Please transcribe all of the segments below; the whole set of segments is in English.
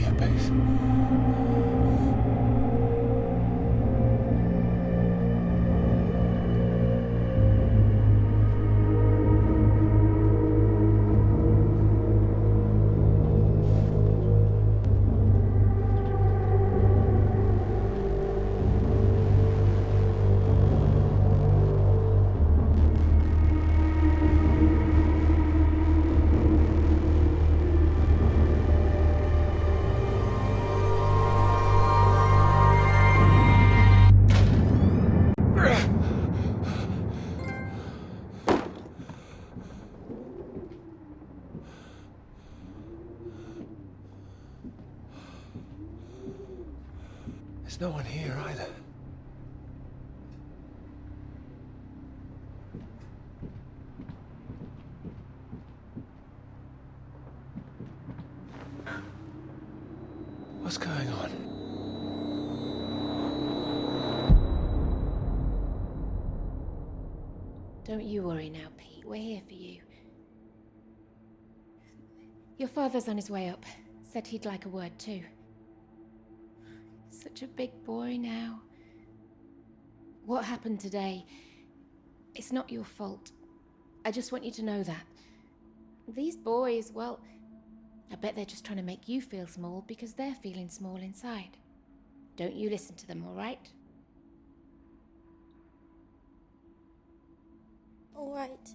here, base. There's no one here either. What's going on? Don't you worry now, Pete. We're here for you. Your father's on his way up. Said he'd like a word too. Such a big boy now. What happened today, it's not your fault. I just want you to know that. These boys, well, I bet they're just trying to make you feel small because they're feeling small inside. Don't you listen to them, all right? All right.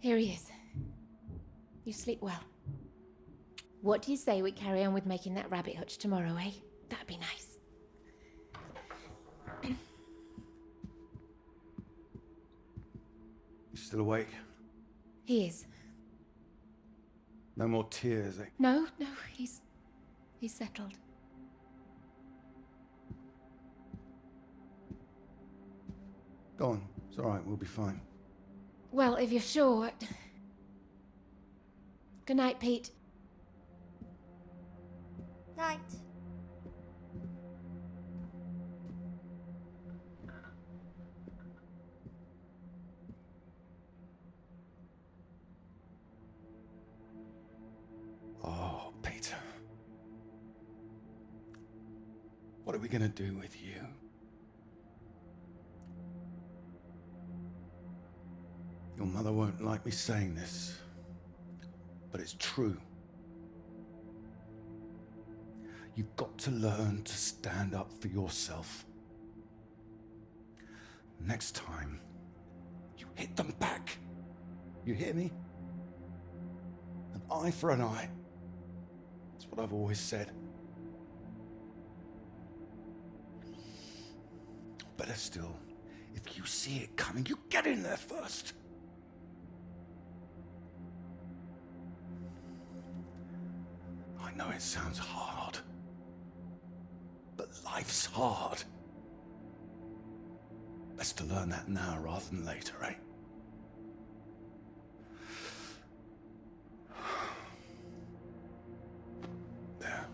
Here he is. You sleep well. What do you say we carry on with making that rabbit hutch tomorrow, eh? That'd be nice. You still awake? He is. No more tears, eh? No, he's settled. Go on. It's all right. We'll be fine. Well, if you're sure. Good night, Pete. Night. Oh, Peter. What are we gonna do with you? Your mother won't like me saying this, but it's true. You've got to learn to stand up for yourself. Next time, you hit them back. You hear me? An eye for an eye. That's what I've always said. Better still, if you see it coming, you get in there first. I know it sounds hard, but life's hard. Best to learn that now rather than later, eh? There.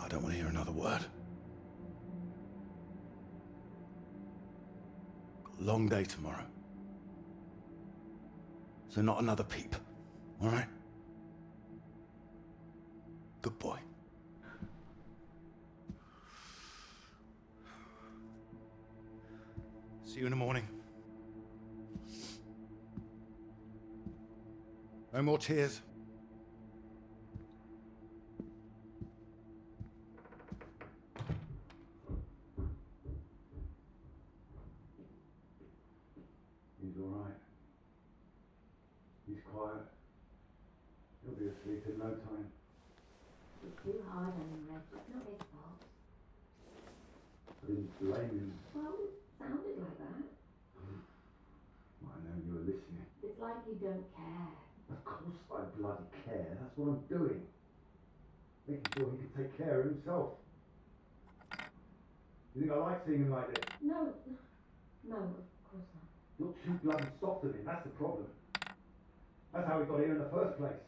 I don't want to hear another word. Got a long day tomorrow. So not another peep, all right? Good boy. See you in the morning. No more tears. He's all right. He's quiet. He'll be asleep in no time. It's too hard on him, Reg. It's not his fault. I didn't blame him. Well, it sounded like that. I know you were listening. It's like you don't care. Of course I bloody care. That's what I'm doing. Making sure he can take care of himself. You think I like seeing him like this? No, of course not. You're too bloody soft of him. That's the problem. That's how we got here in the first place.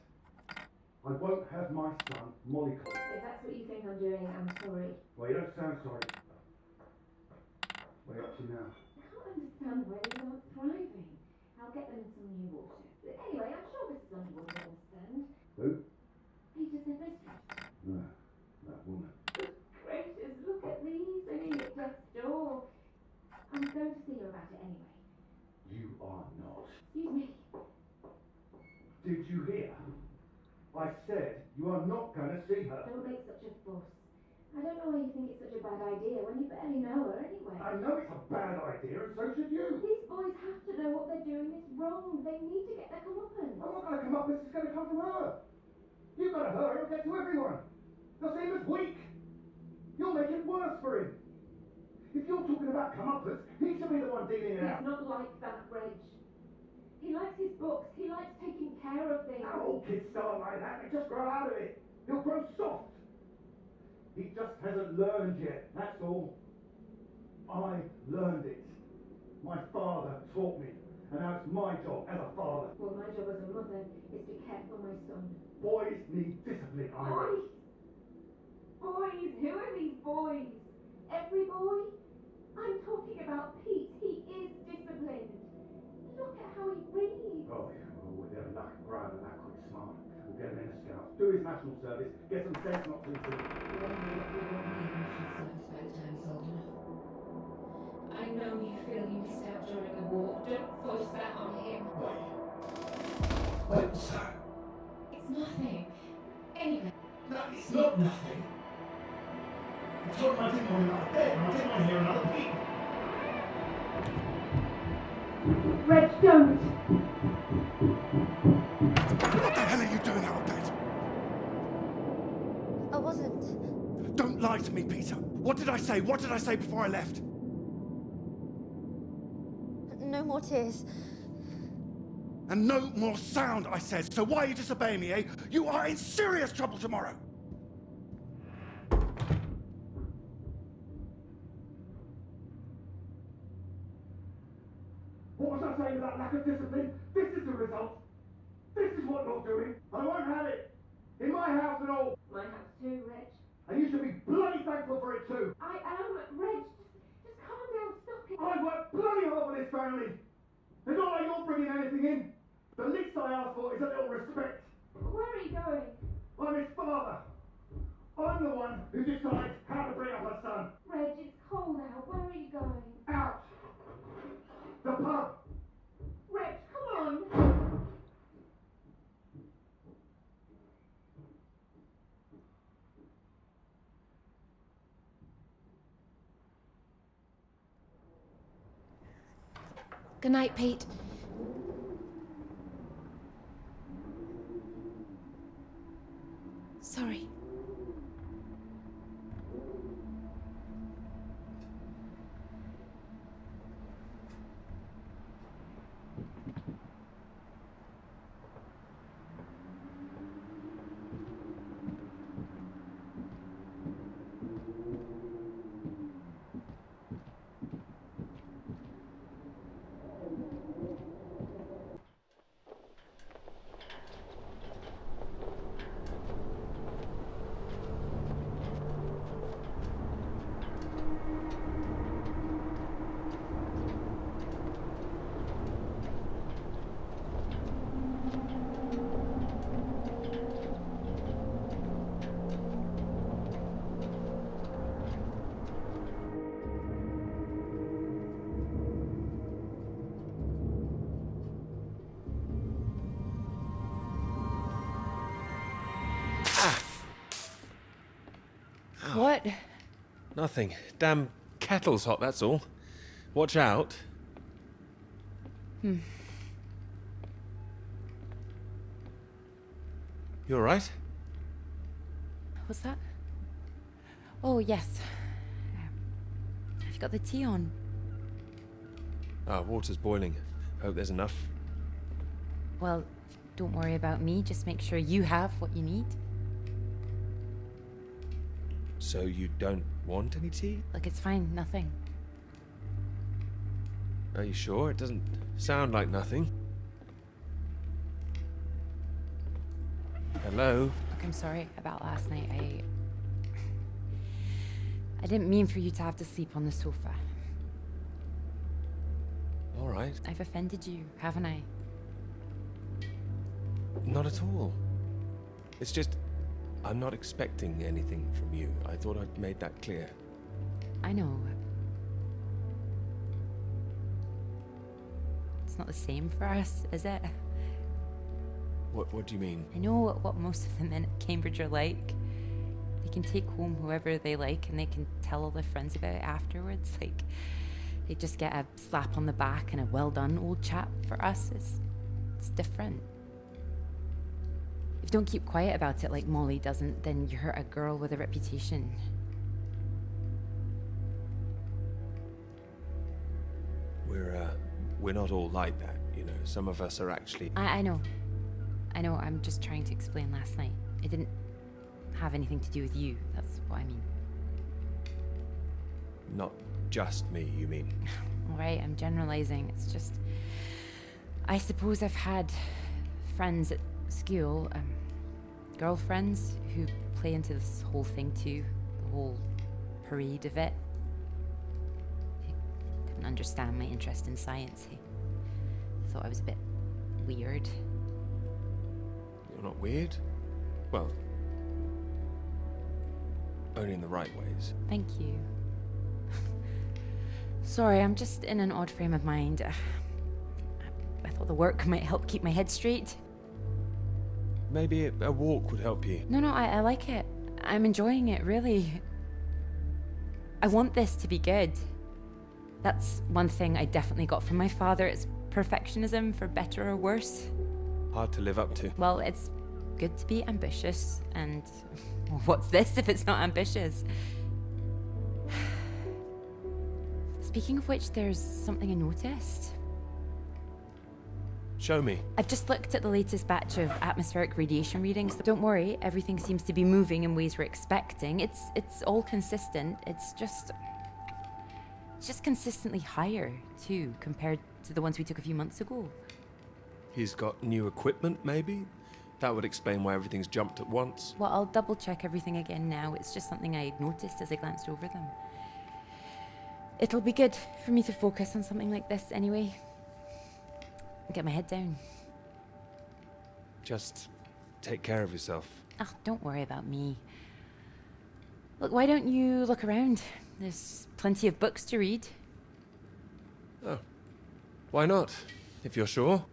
I won't have my son mollycoddled. If that's what you think I'm doing, I'm sorry. Well, you don't sound sorry. What are you up to now? I can't understand why they aren't thriving. I'll get them some new water. Anyway, Did you hear? I said you are not going to see her. Don't make such a fuss. I don't know why you think it's such a bad idea when you barely know her anyway. I know it's a bad idea, and so should you. These boys have to know what they're doing is wrong. They need to get their comeuppance. I'm not going to come up. This is going to come from her. You've got to hurry. It'll get to everyone. They'll see him as weak. You'll make it worse for him. If you're talking about comeuppance, he should be the one dealing it out. He's not like that, Reg. He likes his books. He likes taking care of things. No, kids start like that. They just grow out of it. He'll grow soft. He just hasn't learned yet, that's all. I learned it. My father taught me. And now it's my job as a father. Well, my job as a mother is to care for my son. Boys need discipline, Ira. Boys? Boys? Who are these boys? Every boy? I'm talking about Pete. He is disciplined. Look at how he reads. Oh, yeah, well, with their luck, Brian and that quick smart. We'll get him in the Scouts, do his national service, get some sense not to do. I know you feel you missed out during the war. Don't force that on him. Wait, what's that? It's nothing. Anyway. No, it's not nothing. I told him I didn't want another bed, and I didn't want to hear another peep. Reg, don't! What the hell are you doing out of bed? I wasn't. Don't lie to me, Peter. What did I say? What did I say before I left? No more tears. And no more sound, I said. So why are you disobeying me, eh? You are in serious trouble tomorrow. What was I saying about lack of discipline? This is the result. This is what you're doing. I won't have it. In my house and all. My house too, Reg. And you should be bloody thankful for it too. I am, Reg. Just calm down. Stop it. I work bloody hard for this family. It's not like you're bringing anything in. The least I ask for is a little respect. Where are you going? I'm his father. I'm the one who decides how to bring up a son. Reg, it's cold out. Where are you going? Out. The pub. Reg, come on. Good night, Pete. Sorry. What? Nothing. Damn kettle's hot, that's all. Watch out. You alright? What's that? Oh, yes. Have you got the tea on? Ah, water's boiling. Hope there's enough. Well, don't worry about me. Just make sure you have what you need. So you don't want any tea? Look, it's fine. Nothing. Are you sure? It doesn't sound like nothing. Hello? Look, I'm sorry about last night. I didn't mean for you to have to sleep on the sofa. Alright. I've offended you, haven't I? Not at all. It's just, I'm not expecting anything from you. I thought I'd made that clear. I know. It's not the same for us, is it? What do you mean? I know what most of the men at Cambridge are like. They can take home whoever they like and they can tell all their friends about it afterwards. Like, they just get a slap on the back and a well done, old chap. For us, it's different. If you don't keep quiet about it like Molly doesn't, then you're a girl with a reputation. We're not all like that, you know. Some of us are actually... I know. I'm just trying to explain last night. It didn't have anything to do with you. That's what I mean. Not just me, you mean? All right, I'm generalizing. It's just... I suppose I've had friends at school, girlfriends who play into this whole thing too. The whole parade of it. They couldn't understand my interest in science. They thought I was a bit weird. You're not weird? Well, only in the right ways. Thank you. Sorry, I'm just in an odd frame of mind. I thought the work might help keep my head straight. Maybe a walk would help you. No, I like it. I'm enjoying it, really. I want this to be good. That's one thing I definitely got from my father. It's perfectionism, for better or worse. Hard to live up to. Well, it's good to be ambitious, and what's this if it's not ambitious? Speaking of which, there's something I noticed. Show me. I've just looked at the latest batch of atmospheric radiation readings. Don't worry, everything seems to be moving in ways we're expecting. It's all consistent. It's just consistently higher too, compared to the ones we took a few months ago. He's got new equipment, maybe? That would explain why everything's jumped at once. Well, I'll double check everything again now. It's just something I noticed as I glanced over them. It'll be good for me to focus on something like this anyway. Get my head down. Just take care of yourself. Oh, don't worry about me. Look, why don't you look around? There's plenty of books to read. Oh. Why not? If you're sure.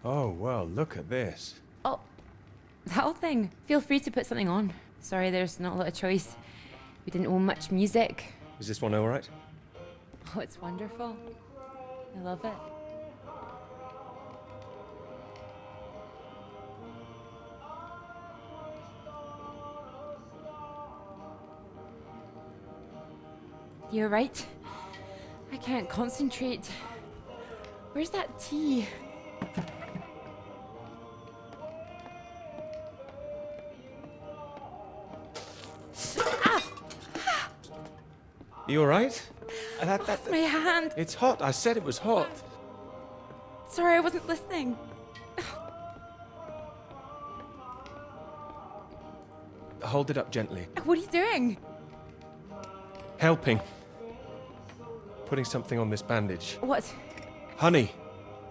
Oh, well, look at this. Oh, that whole thing. Feel free to put something on. Sorry, there's not a lot of choice. We didn't own much music. Is this one all right? Oh, it's wonderful. I love it. You're right. I can't concentrate. Where's that tea? You alright? My hand. It's hot. I said it was hot. Sorry, I wasn't listening. Hold it up gently. What are you doing? Helping. Putting something on this bandage. What? Honey.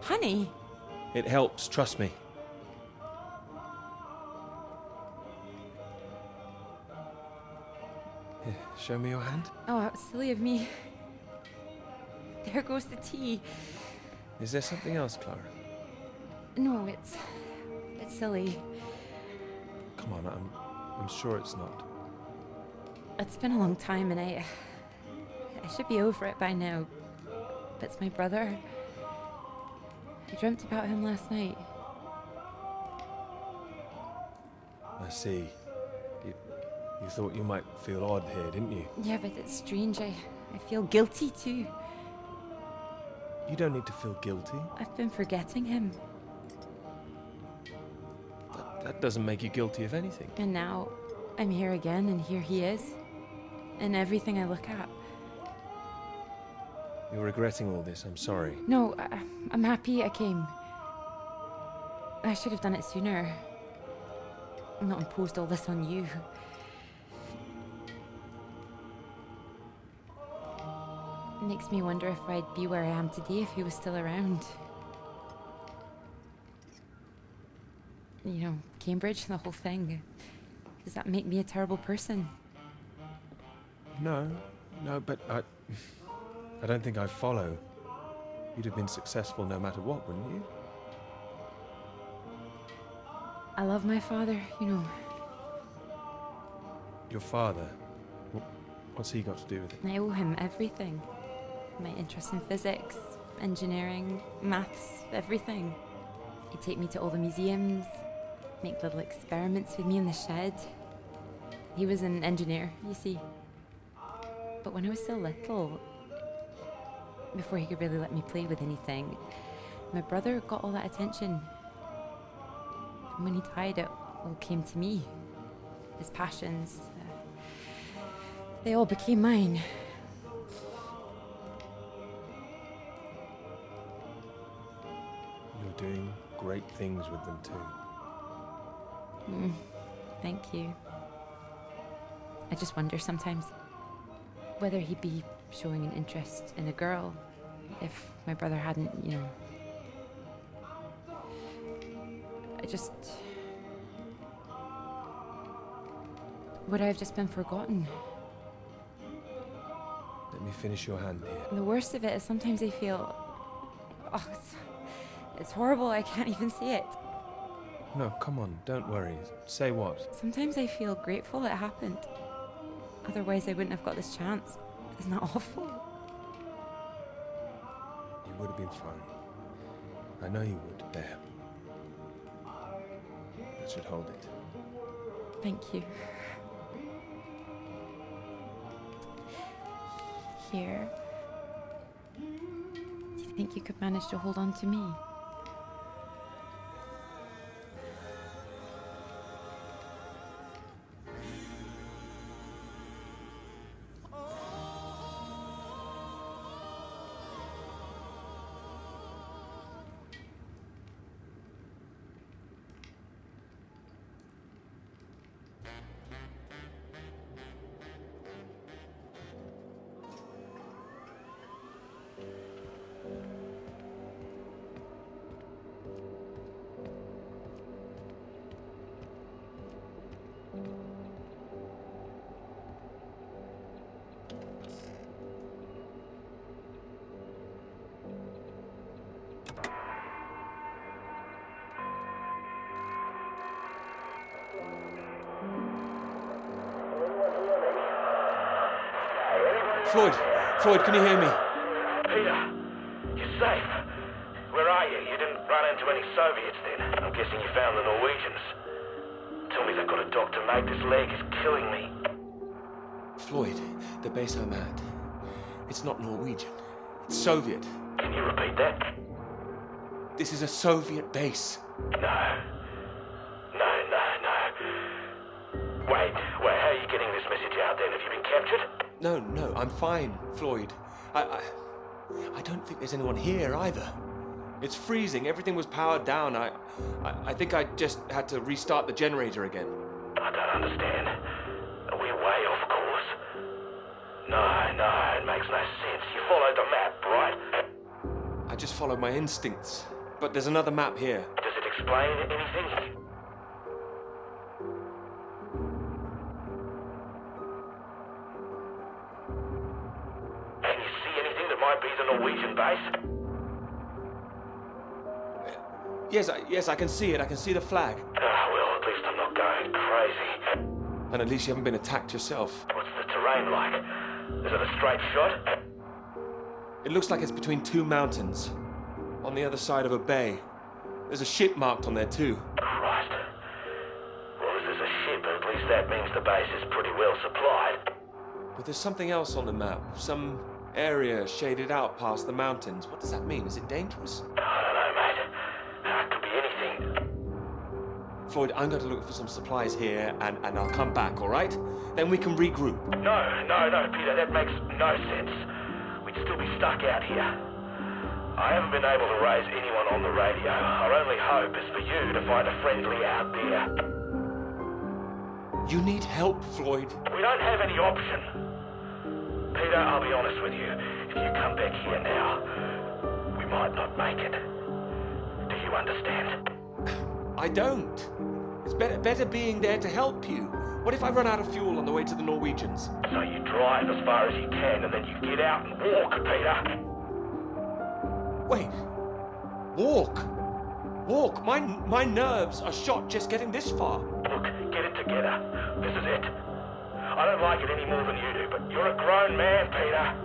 Honey? It helps, trust me. Here, show me your hand. Oh, how silly of me. There goes the tea. Is there something else, Clara? No, it's silly. Come on, I'm sure it's not. It's been a long time and I should be over it by now. But it's my brother. I dreamt about him last night. I see. You thought you might feel odd here, didn't you? Yeah, but it's strange. I feel guilty too. You don't need to feel guilty. I've been forgetting him. That doesn't make you guilty of anything. And now I'm here again and here he is. And everything I look at. You're regretting all this, I'm sorry. No, I'm happy I came. I should have done it sooner. Not imposed all this on you. It makes me wonder if I'd be where I am today if he was still around. You know, Cambridge, the whole thing. Does that make me a terrible person? No, but I don't think I follow. You'd have been successful no matter what, wouldn't you? I love my father, you know. Your father? What's he got to do with it? I owe him everything. My interest in physics, engineering, maths, everything. He'd take me to all the museums, make little experiments with me in the shed. He was an engineer, you see. But when I was still little, before he could really let me play with anything, my brother got all that attention. And when he died, it all came to me. His passions, they all became mine. You're doing great things with them too. Thank you. I just wonder sometimes whether he'd be showing an interest in a girl if my brother hadn't, you know. Would I have just been forgotten? Let me finish your hand here. And the worst of it is sometimes I feel, it's horrible, I can't even say it. No, come on, don't worry. Say what? Sometimes I feel grateful it happened. Otherwise I wouldn't have got this chance. Isn't that awful? You would have been fine. I know you would. There. That should hold it. Thank you. Here. Do you think you could manage to hold on to me? Floyd, can you hear me? Peter, you're safe. Where are you? You didn't run into any Soviets then? I'm guessing you found the Norwegians. Tell me they've got a doctor, mate. This leg is killing me. Floyd, the base I'm at. It's not Norwegian. It's Soviet. Can you repeat that? This is a Soviet base. No. Wait, how are you getting this message out then? Have you been captured? No, I'm fine, Floyd. I don't think there's anyone here either. It's freezing. Everything was powered down. I think I just had to restart the generator again. I don't understand. Are we way off course? No, it makes no sense. You followed the map, right? I just followed my instincts. But there's another map here. Does it explain anything? Can you see anything that might be the Norwegian base? Yes, I can see it. I can see the flag. Well, at least I'm not going crazy. And at least you haven't been attacked yourself. What's the terrain like? Is it a straight shot? It looks like it's between two mountains, on the other side of a bay. There's a ship marked on there too. Christ. Well, if there's a ship, at least that means the base is pretty well supplied. But there's something else on the map. Some area shaded out past the mountains. What does that mean? Is it dangerous? I don't know, mate. It could be anything. Floyd, I'm going to look for some supplies here and I'll come back, all right? Then we can regroup. No, Peter, that makes no sense. We'd still be stuck out here. I haven't been able to raise anyone on the radio. Our only hope is for you to find a friendly out there. You need help, Floyd. We don't have any option. Peter, I'll be honest with you. If you come back here now, we might not make it. Do you understand? I don't. It's better being there to help you. What if I run out of fuel on the way to the Norwegians? So you drive as far as you can and then you get out and walk, Peter. Wait. Walk. My nerves are shot just getting this far. Look, get it together. This is it. I don't like it any more than you do, but you're a grown man, Peter.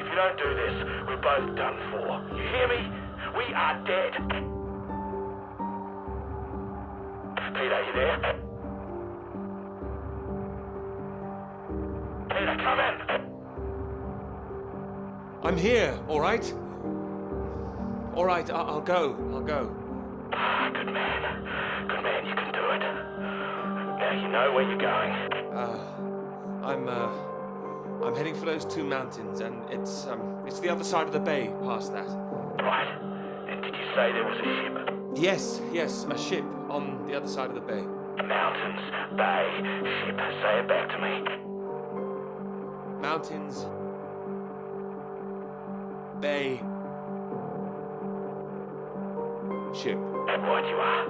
If you don't do this, we're both done for. You hear me? We are dead. Peter, you there? Peter, come in. I'm here, all right? All right, I'll go. Good man, you can do it. Now you know where you're going. I'm heading for those two mountains, and it's the other side of the bay, past that. Right. And did you say there was a ship? Yes, a ship on the other side of the bay. Mountains, bay, ship. Say it back to me. Mountains, bay, ship. Right you are.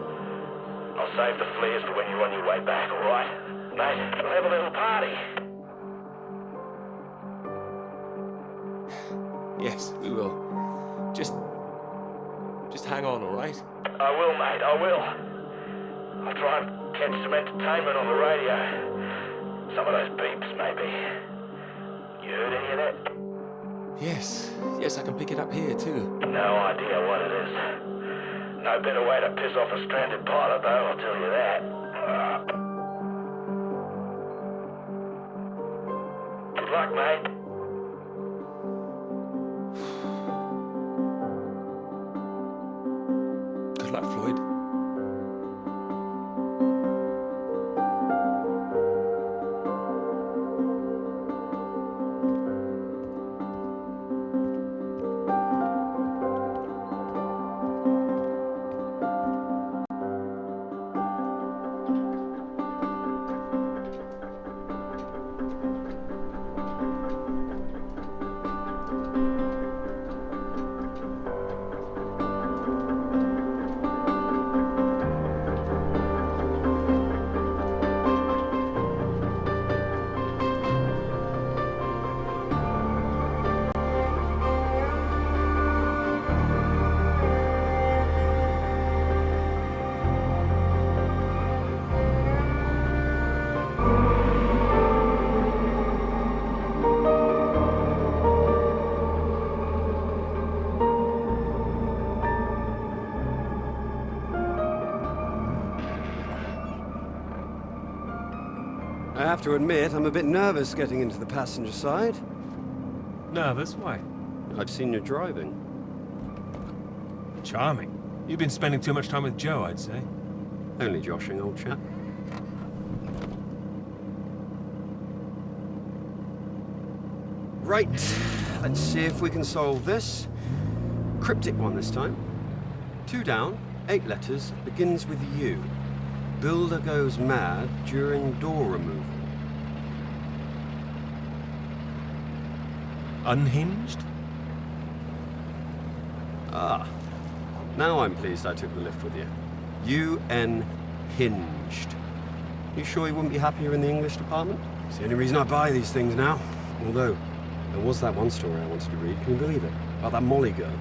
I'll save the flares for when you're on your way back, all right? Mate, we'll have a little party. Yes, we will. Just hang on, all right? I will, mate, I will. I'll try and catch some entertainment on the radio. Some of those beeps, maybe. You heard any of that? Yes, I can pick it up here, too. No idea what it is. No better way to piss off a stranded pilot, though, I'll tell you that. Good luck, mate. Good luck, Floyd. I have to admit, I'm a bit nervous getting into the passenger side. Nervous? Why? I've seen you driving. Charming. You've been spending too much time with Joe, I'd say. Only joshing, old chap. Right, let's see if we can solve this. Cryptic one this time. 2 down, 8 letters, begins with U. Builder goes mad during door removal. Unhinged? Ah, now I'm pleased I took the lift with you. Unhinged. You sure you wouldn't be happier in the English department? It's the only reason I buy these things now. Although, there was that one story I wanted to read, can you believe it? About that Molly girl.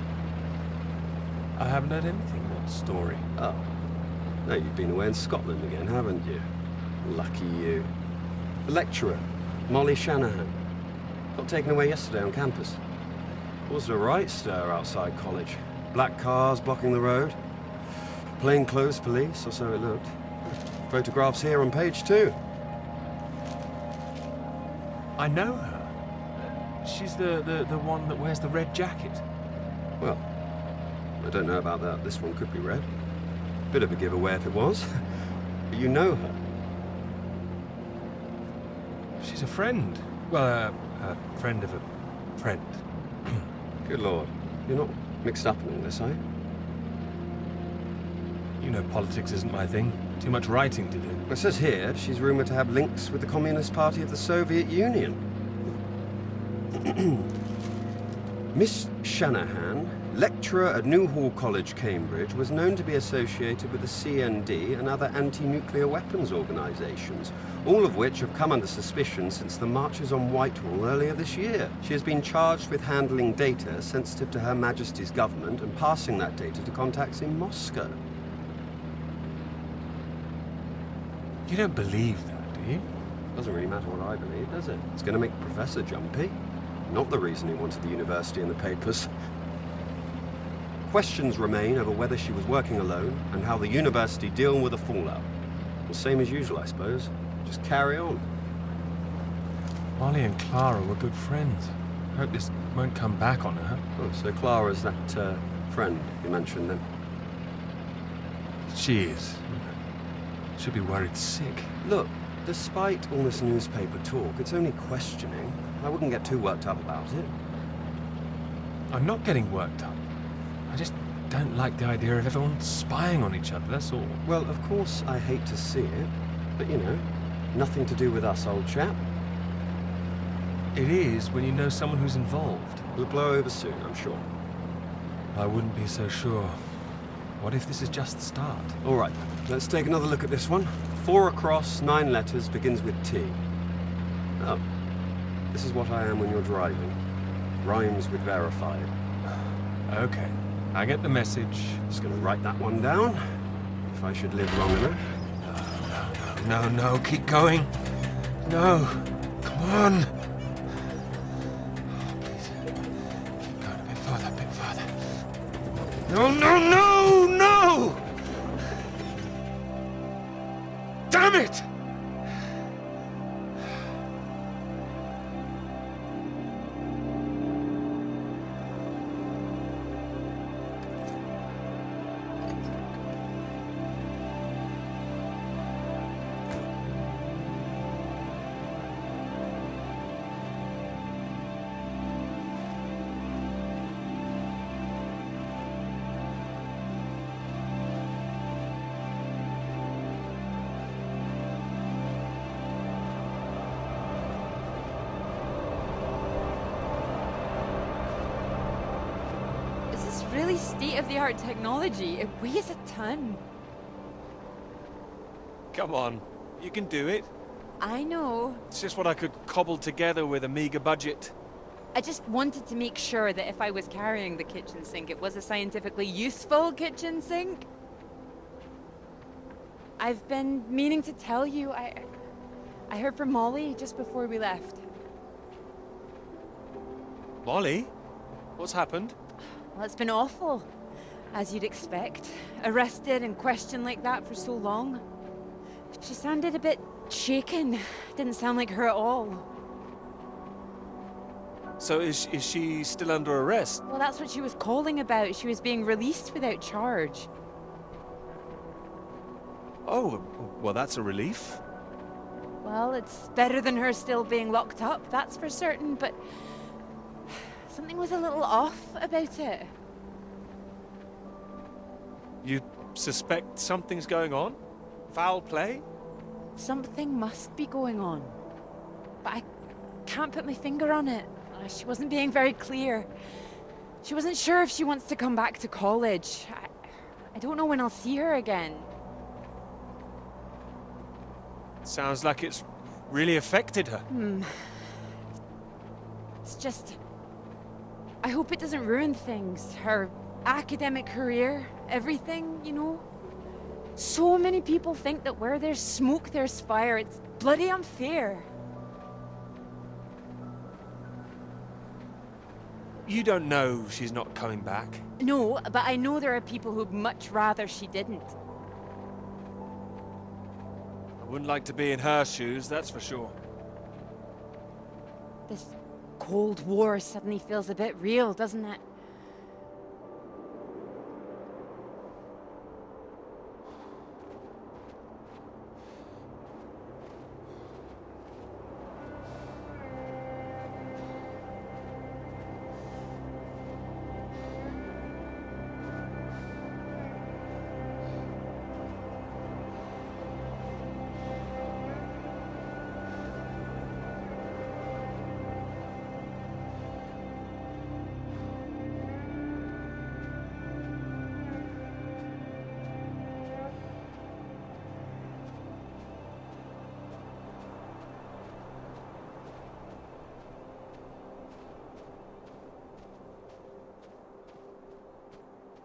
I haven't heard anything. What story? Oh. No, you've been away in Scotland again, haven't you? Lucky you. The lecturer, Molly Shanahan, got taken away yesterday on campus. Caused a right stir outside college. Black cars blocking the road. Plainclothes police, or so it looked. Photographs here on page 2. I know her. She's the one that wears the red jacket. Well, I don't know about that. This one could be red. Bit of a giveaway if it was. But you know her. She's a friend. Well, a friend of a friend. Good Lord. You're not mixed up in all this, are you? You know politics isn't my thing. Too much writing to do. It says here she's rumoured to have links with the Communist Party of the Soviet Union. Miss Shanahan, lecturer at Newhall College, Cambridge, was known to be associated with the CND and other anti-nuclear weapons organisations, all of which have come under suspicion since the marches on Whitehall earlier this year. She has been charged with handling data sensitive to Her Majesty's government and passing that data to contacts in Moscow. You don't believe that, do you? Doesn't really matter what I believe, does it? It's going to make the professor jumpy. Not the reason he wanted the university in the papers. Questions remain over whether she was working alone and how the university deal with the fallout. Well, same as usual, I suppose. Just carry on. Molly and Clara were good friends. I hope this won't come back on her. Oh, so Clara's that friend you mentioned then? She is. Should be worried sick. Look, despite all this newspaper talk, it's only questioning. I wouldn't get too worked up about it. I'm not getting worked up. I just don't like the idea of everyone spying on each other, that's all. Well, of course I hate to see it, but you know, nothing to do with us, old chap. It is when you know someone who's involved. It'll blow over soon, I'm sure. I wouldn't be so sure. What if this is just the start? All right, let's take another look at this one. 4 across, 9 letters, begins with T. Oh, this is what I am when you're driving. Rhymes with verified. Okay, I get the message. Just gonna write that one down, if I should live long enough. No, keep going. No, come on. Oh, please, keep going a bit further, No! Damn it! Really state-of-the-art technology. It weighs a ton. Come on, you can do it. I know. It's just what I could cobble together with a meager budget. I just wanted to make sure that if I was carrying the kitchen sink, it was a scientifically useful kitchen sink. I've been meaning to tell you, I heard from Molly just before we left. Molly? What's happened? Well, it's been awful, as you'd expect. Arrested and questioned like that for so long. She sounded a bit shaken. Didn't sound like her at all. So is she still under arrest? Well, that's what she was calling about. She was being released without charge. Oh, well, that's a relief. Well, it's better than her still being locked up, that's for certain, but something was a little off about it. You suspect something's going on? Foul play? Something must be going on, but I can't put my finger on it. She wasn't being very clear. She wasn't sure if she wants to come back to college. I don't know when I'll see her again. Sounds like it's really affected her. It's just... I hope it doesn't ruin things. Her academic career, everything, you know? So many people think that where there's smoke, there's fire. It's bloody unfair. You don't know she's not coming back. No, but I know there are people who'd much rather she didn't. I wouldn't like to be in her shoes, that's for sure. This Cold War suddenly feels a bit real, doesn't it?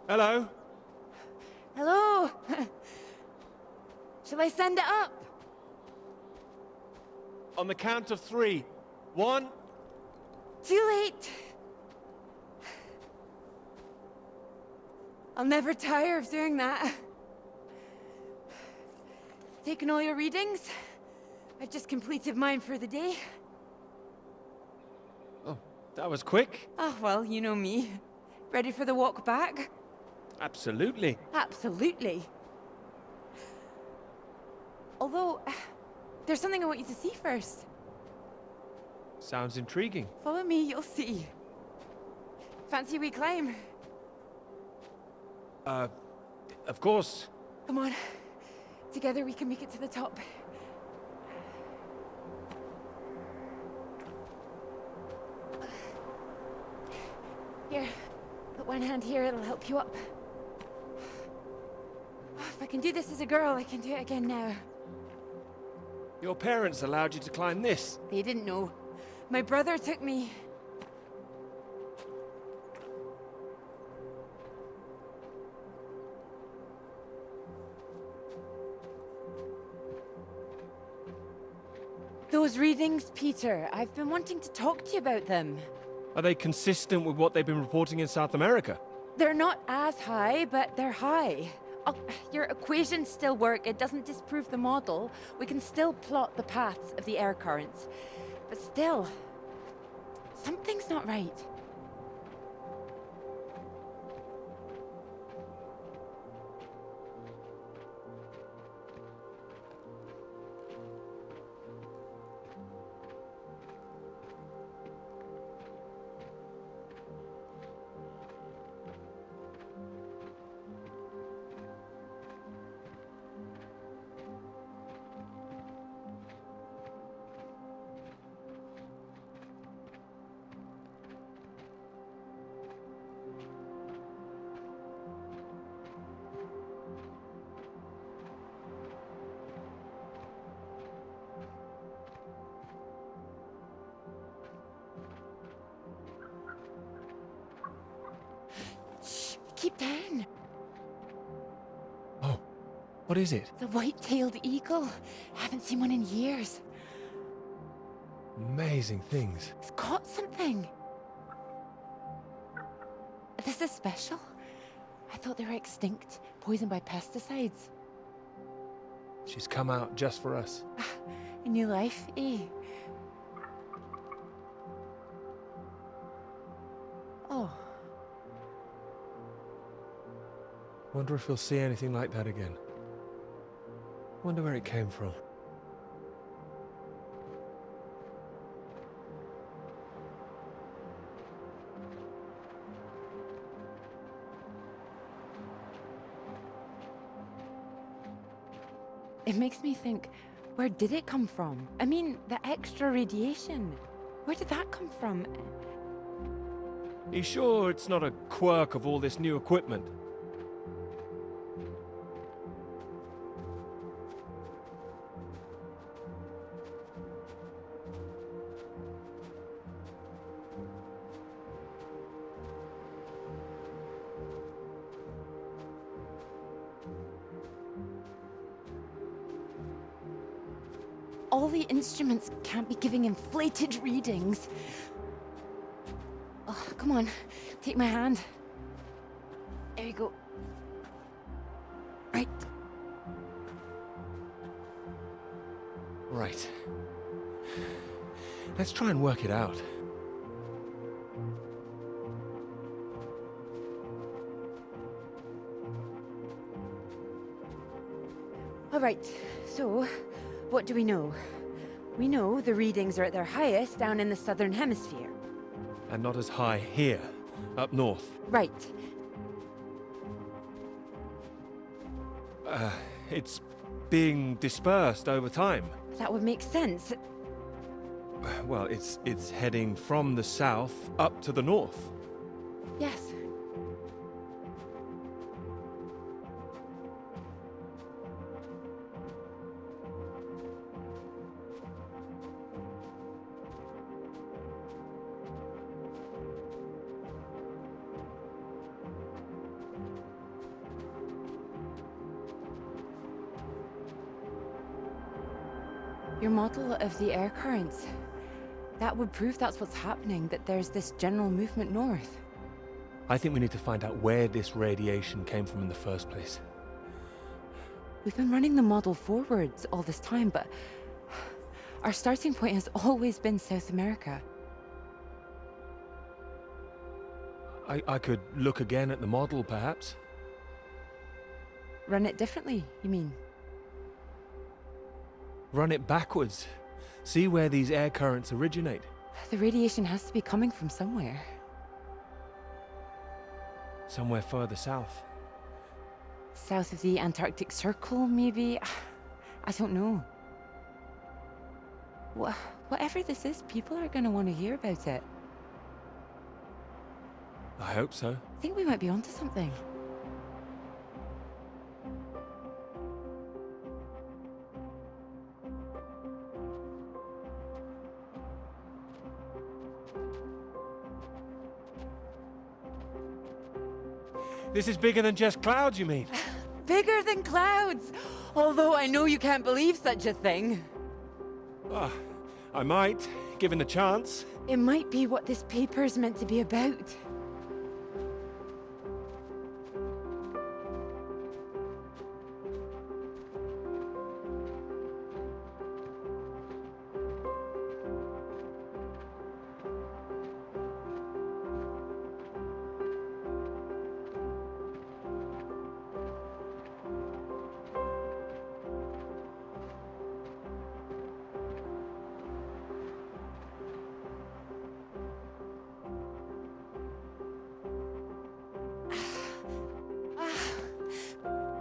Hello? Hello? Shall I send it up? On the count of 3. 1. Too late. I'll never tire of doing that. Taken all your readings? I've just completed mine for the day. Oh, that was quick. Oh, well, you know me. Ready for the walk back? Absolutely. Absolutely. Although, there's something I want you to see first. Sounds intriguing. Follow me, you'll see. Fancy we climb? Of course. Come on. Together we can make it to the top. Here, put one hand here, it'll help you up. If I can do this as a girl, I can do it again now. Your parents allowed you to climb this. They didn't know. My brother took me. Those readings, Peter, I've been wanting to talk to you about them. Are they consistent with what they've been reporting in South America? They're not as high, but they're high. Oh, your equations still work. It doesn't disprove the model. We can still plot the paths of the air currents. But still, something's not right. Keep down. Oh, what is it? The white-tailed eagle. Haven't seen one in years. Amazing things. It's caught something. This is special. I thought they were extinct, poisoned by pesticides. She's come out just for us. A new life, eh? Wonder if we'll see anything like that again. Wonder where it came from. It makes me think, where did it come from? I mean, the extra radiation. Where did that come from? You sure it's not a quirk of all this new equipment? All the instruments can't be giving inflated readings. Oh, come on, take my hand. There you go. Right. Right. Let's try and work it out. All right, so what do we know? We know the readings are at their highest down in the southern hemisphere. And not as high here, up north. Right. It's being dispersed over time. That would make sense. Well, it's heading from the south up to the north. Yes. Your model of the air currents, that would prove that's what's happening, that there's this general movement north. I think we need to find out where this radiation came from in the first place. We've been running the model forwards all this time, but our starting point has always been South America. I could look again at the model, perhaps. Run it differently, you mean? Run it backwards. See where these air currents originate. The radiation has to be coming from somewhere. Somewhere further south. South of the Antarctic Circle, maybe? I don't know. Whatever this is, people are going to want to hear about it. I hope so. I think we might be onto something. This is bigger than just clouds, you mean? Bigger than clouds! Although I know you can't believe such a thing. Ah, I might, given the chance. It might be what this paper's meant to be about.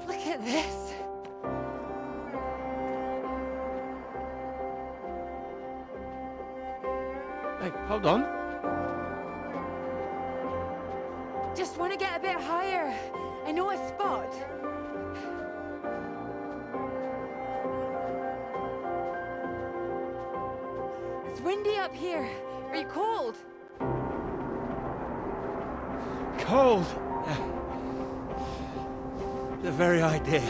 Look at this. Hey, hold on. Just want to get a bit higher. I know a spot. It's windy up here. Are you cold? Cold. The very idea.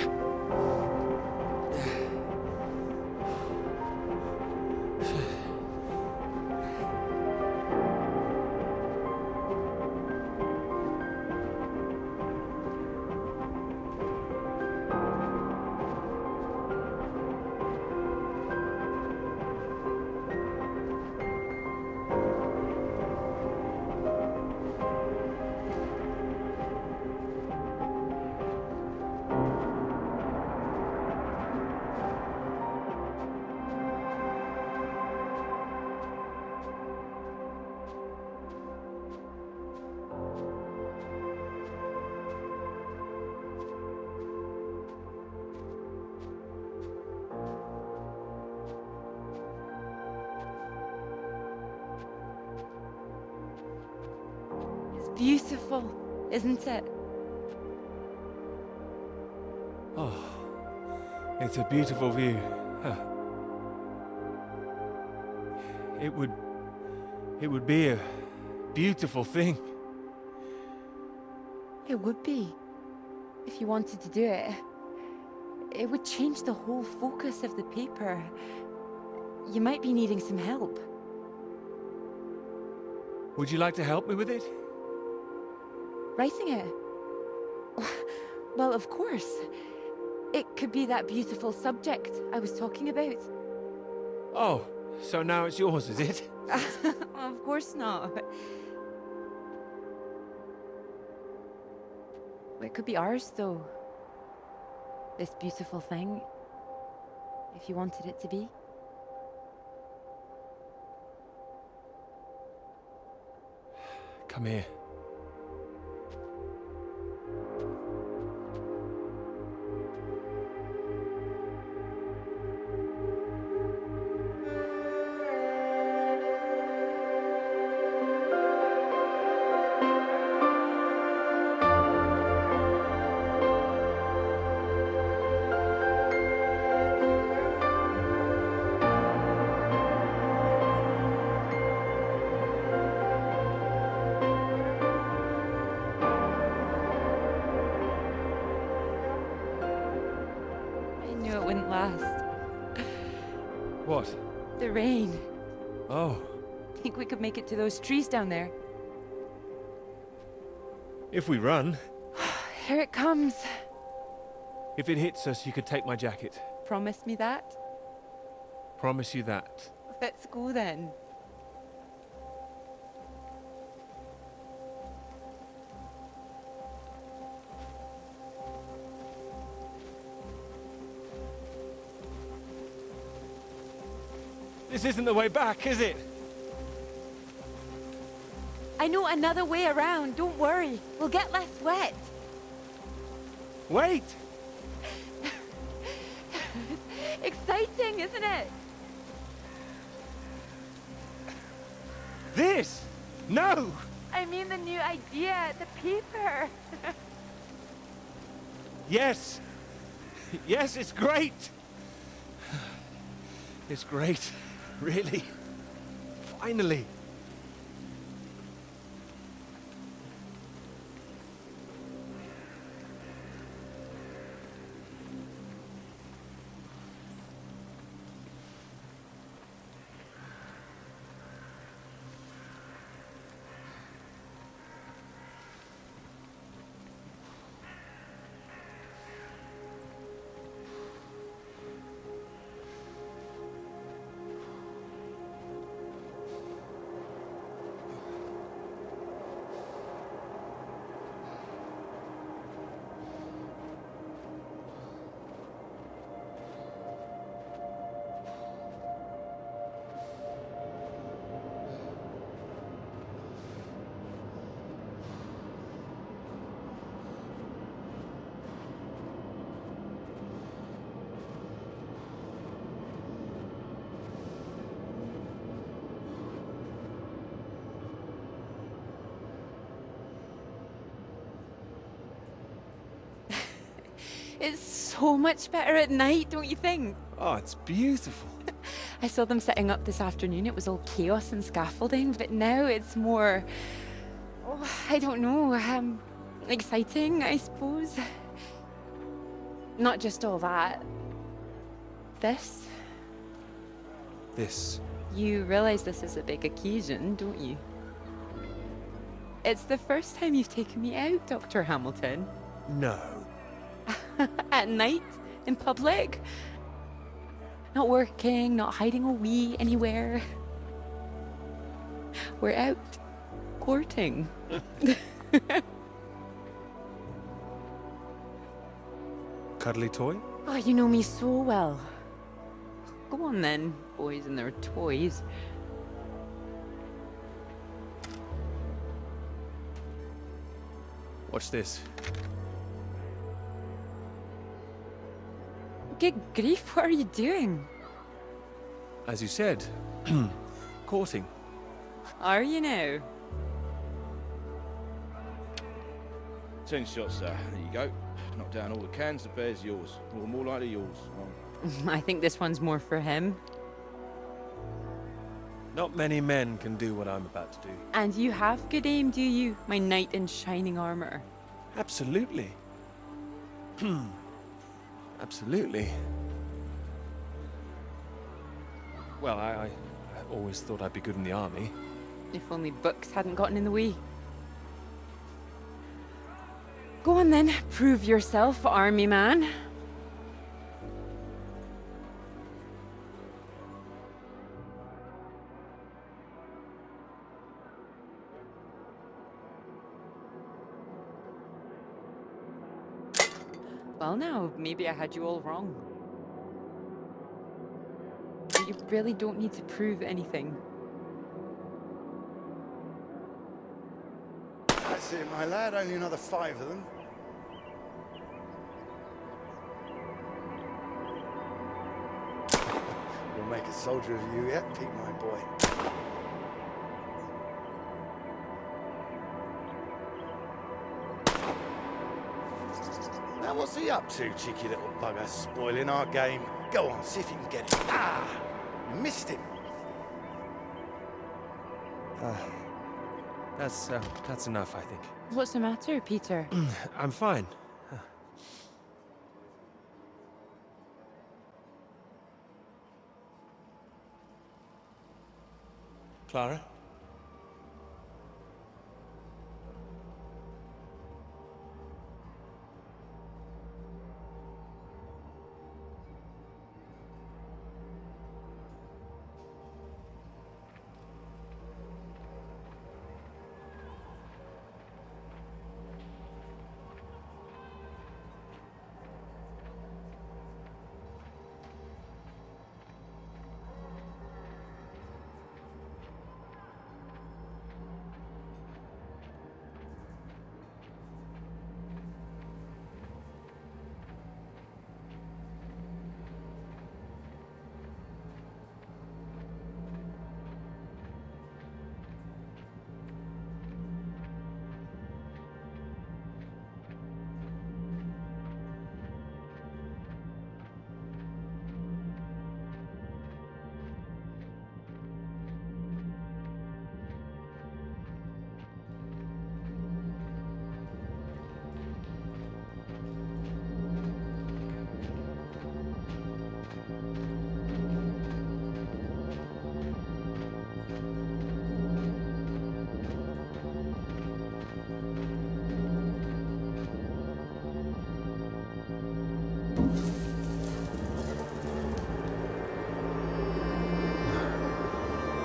beautiful, isn't it? Oh, it's a beautiful view. Huh. It would be a beautiful thing. It would be, if you wanted to do it. It would change the whole focus of the paper. You might be needing some help. Would you like to help me with it? Writing it? Well, of course. It could be that beautiful subject I was talking about. Oh, so now it's yours, is it? Of course not. It could be ours, though. This beautiful thing. If you wanted it to be. Come here. I knew it wouldn't last. What? The rain. Oh, Think we could make it to those trees down there? if we run. Here it comes. If it hits us, you could take my jacket. Promise me that? Promise you that. Let's go then. This isn't the way back, is it? I know another way around. Don't worry. We'll get less wet. Wait! Exciting, isn't it? This! No! I mean the new idea, the paper. Yes! Yes, it's great! It's great. Really. Finally. It's so much better at night, don't you think? Oh, it's beautiful. I saw them setting up this afternoon. It was all chaos and scaffolding, but now it's more, oh, I don't know, exciting, I suppose. Not just all that. This. This. You realize this is a big occasion, don't you? It's the first time you've taken me out, Dr. Hamilton. No. At night, in public. Not working, not hiding a wee anywhere. We're out courting. Cuddly toy? Oh, you know me so well. Go on then, boys and their toys. Watch this. Good grief, what are you doing? As you said, courting. Are you now? 10 shots, sir. There you go. Knock down all the cans, the bear's yours. Or more likely yours. I think this one's more for him. Not many men can do what I'm about to do. And you have good aim, do you, my knight in shining armor? Absolutely. Absolutely. Well, I always thought I'd be good in the army. If only books hadn't gotten in the way. Go on then, prove yourself, army man. Well now, maybe I had you all wrong. But you really don't need to prove anything. That's it, my lad. Only another 5 of them. We'll make a soldier of you yet, Pete, my boy. Now, what's he up to, cheeky little bugger? Spoiling our game. Go on, see if you can get it. Ah! You missed him. That's enough, I think. What's the matter, Peter? I'm fine. Clara?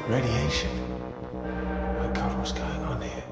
Radiation. My God, what's going on here?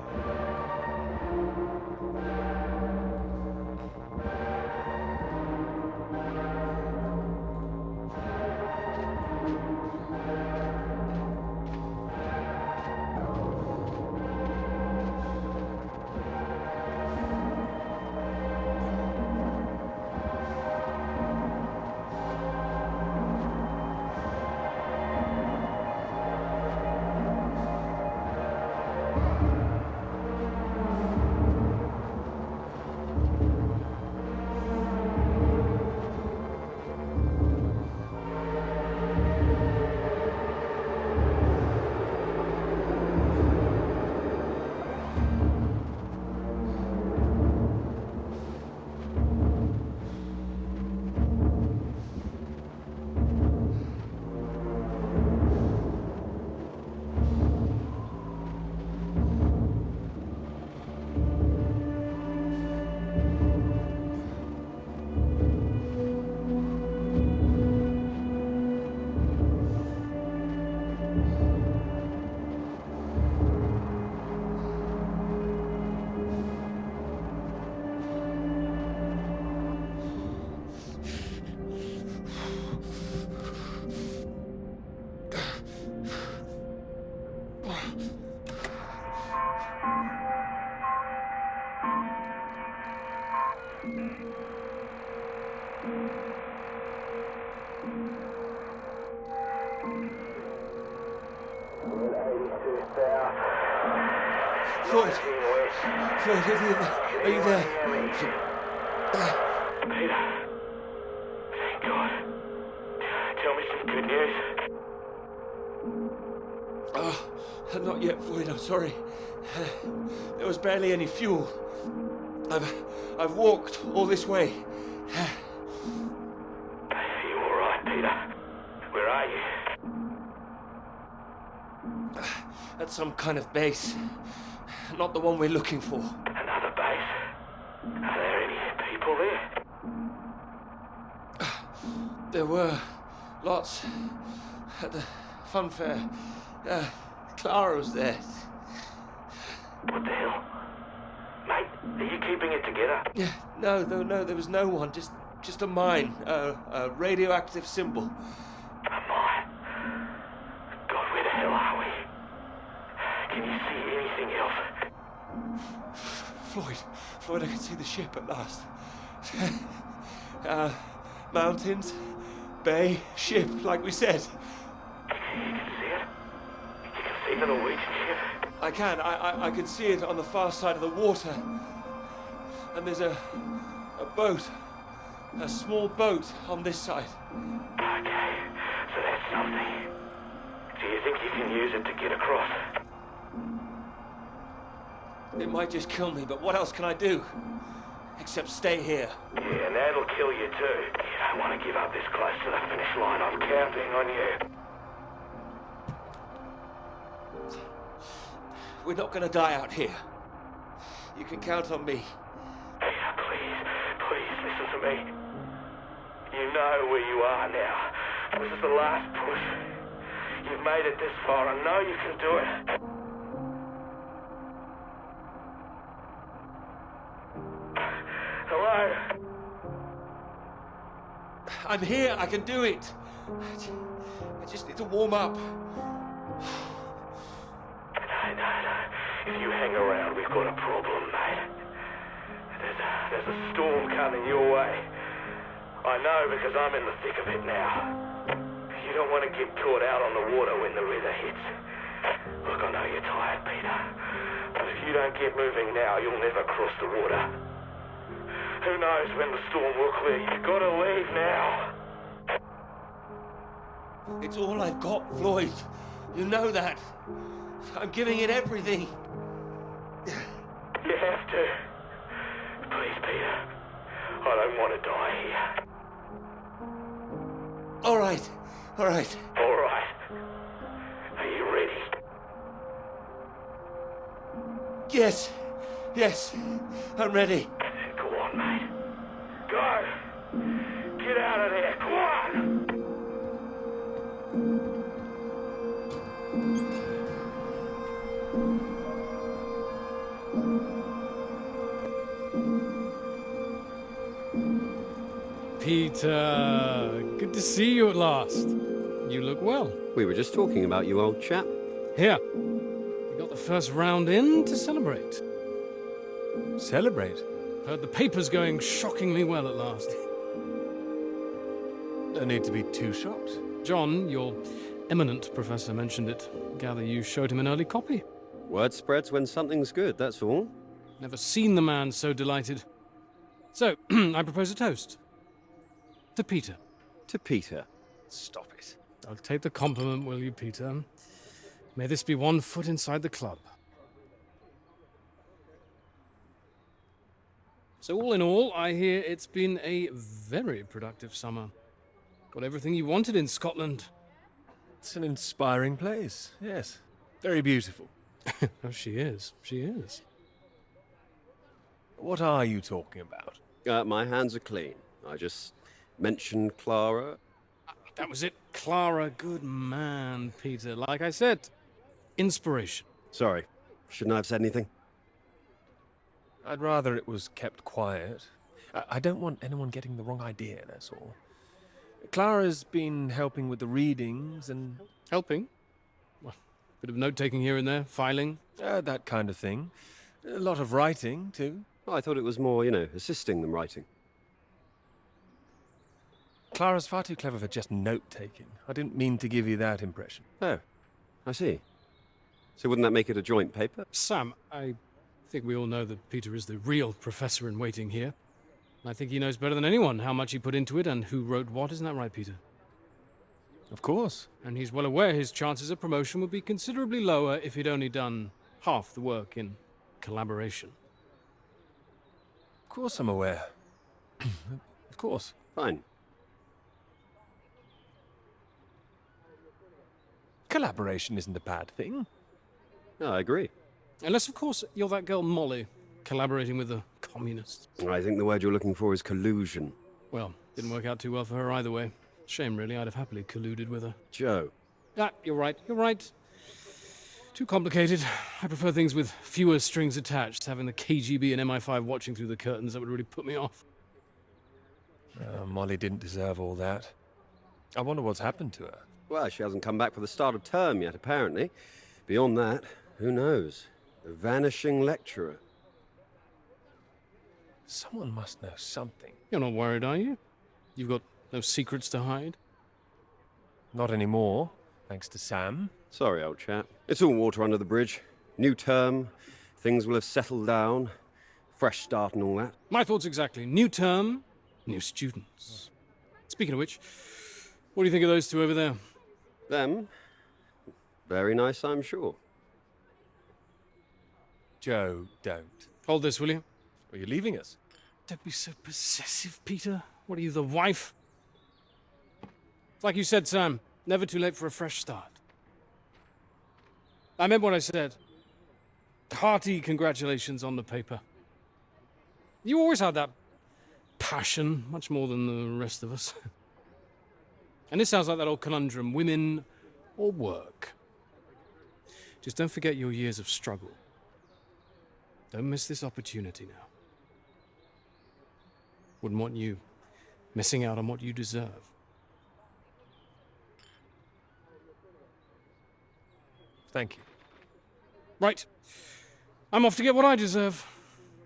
Floyd, Floyd, are you there? Peter. Thank God. Tell me some good news. Oh, not yet, Floyd, I'm sorry. There was barely any fuel. I've walked all this way. Are you all right, Peter? Where are you? At some kind of base. Not the one we're looking for. Another base? Are there any people there? There were lots at the fun fair. Clara was there. What the hell? Mate, are you keeping it together? Yeah, no, there was no one. Just a mine, a radioactive symbol. A mine? God, where the hell are we? Can you see anything else? Floyd, I can see the ship at last. Mountains, bay, ship, like we said. You can see it? You can see the Norwegian ship? I can. I can see it on the far side of the water. And there's a boat. A small boat on this side. Okay, so that's something. Do you think you can use it to get across? It might just kill me, but what else can I do? Except stay here. Yeah, and that'll kill you too. You don't want to give up this close to the finish line. I'm counting on you. We're not gonna die out here. You can count on me. Peter, please listen to me. You know where you are now. This is the last push. You've made it this far. I know you can do it. Hello? I'm here. I can do it. I just need to warm up. No. If you hang around, we've got a problem, mate. There's a storm coming your way. I know because I'm in the thick of it now. You don't want to get caught out on the water when the river hits. Look, I know you're tired, Peter. But if you don't get moving now, you'll never cross the water. Who knows when the storm will clear? You've got to leave now. It's all I've got, Floyd. You know that. I'm giving it everything. You have to. Please, Peter. I don't want to die here. All right. All right. Are you ready? Yes. I'm ready. Go on, mate. Go! Get out of there, come on! Peter, good to see you at last. You look well. We were just talking about you, old chap. Here, we got the first round in to celebrate. Celebrate? Heard the paper's going shockingly well at last. No need to be too shocked. John, your eminent professor, mentioned it. Gather you showed him an early copy. Word spreads when something's good, that's all. Never seen the man so delighted. So, I propose a toast. To Peter. To Peter. Stop it. I'll take the compliment, will you, Peter? May this be one foot inside the club. So all in all, I hear it's been a very productive summer. Got everything you wanted in Scotland. It's an inspiring place, yes. Very beautiful. Oh, she is. What are you talking about? My hands are clean. I just mentioned Clara. That was it. Clara, good man, Peter. Like I said, inspiration. Sorry, shouldn't I have said anything? I'd rather it was kept quiet. I don't want anyone getting the wrong idea, that's all. Clara's been helping with the readings and... Helping? Well, bit of note-taking here and there, filing. That kind of thing. A lot of writing, too. I thought it was more, assisting than writing. Clara's far too clever for just note-taking. I didn't mean to give you that impression. Oh, I see. So wouldn't that make it a joint paper? Sam, I I think we all know that Peter is the real professor in waiting here. And I think he knows better than anyone how much he put into it and who wrote what. Isn't that right, Peter? Of course. And he's well aware his chances of promotion would be considerably lower if he'd only done half the work in collaboration. Of course I'm aware. Of course. Fine. Collaboration isn't a bad thing. No, I agree. Unless, of course, you're that girl Molly, collaborating with the communists. I think the word you're looking for is collusion. Well, didn't work out too well for her either way. Shame, really. I'd have happily colluded with her. Joe. Ah, you're right. You're right. Too complicated. I prefer things with fewer strings attached. Having the KGB and MI5 watching through the curtains, that would really put me off. Molly didn't deserve all that. I wonder what's happened to her. Well, she hasn't come back for the start of term yet, apparently. Beyond that, who knows? A vanishing lecturer. Someone must know something. You're not worried, are you? You've got no secrets to hide? Not anymore, thanks to Sam. Sorry, old chap. It's all water under the bridge. New term, things will have settled down. Fresh start and all that. My thoughts exactly. New term, new students. Speaking of which, what do you think of those two over there? Them? Very nice, I'm sure. Joe, don't. Hold this, will you? Are you leaving us? Don't be so possessive, Peter. What are you, the wife? It's like you said, Sam. Never too late for a fresh start. I meant what I said. Hearty congratulations on the paper. You always had that passion, much more than the rest of us. And this sounds like that old conundrum, women or work. Just don't forget your years of struggle. Don't miss this opportunity now. Wouldn't want you missing out on what you deserve. Thank you. Right. I'm off to get what I deserve.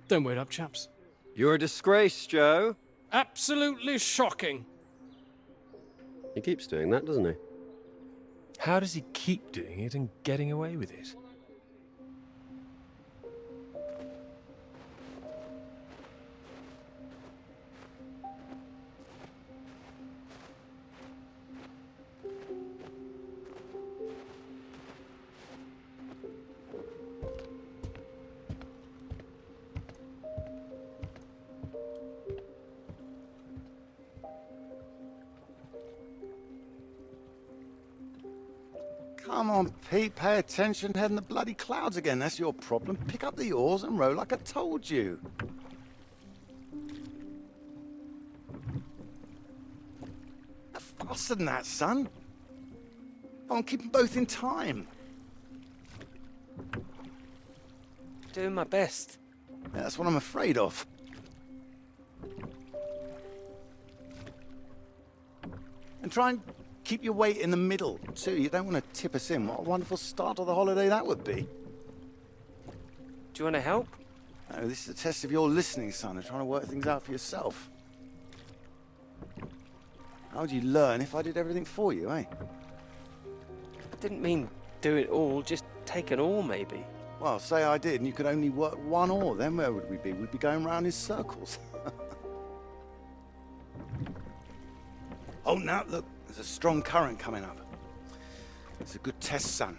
Don't wait up, chaps. You're a disgrace, Joe. Absolutely shocking. He keeps doing that, doesn't he? How does he keep doing it and getting away with it? Come on, Pete, pay attention, head in the bloody clouds again. That's your problem. Pick up the oars and row like I told you. Faster than that, son. Come on, keep them both in time. Doing my best. Yeah, that's what I'm afraid of. And try and keep your weight in the middle, too. You don't want to tip us in. What a wonderful start to the holiday that would be. Do you want to help? No, this is a test of your listening, son, and trying to work things out for yourself. How would you learn if I did everything for you, eh? I didn't mean do it all, just take an oar, maybe. Well, say I did, and you could only work one oar. Then where would we be? We'd be going round in circles. Oh, now, look, there's a strong current coming up. It's a good test, son.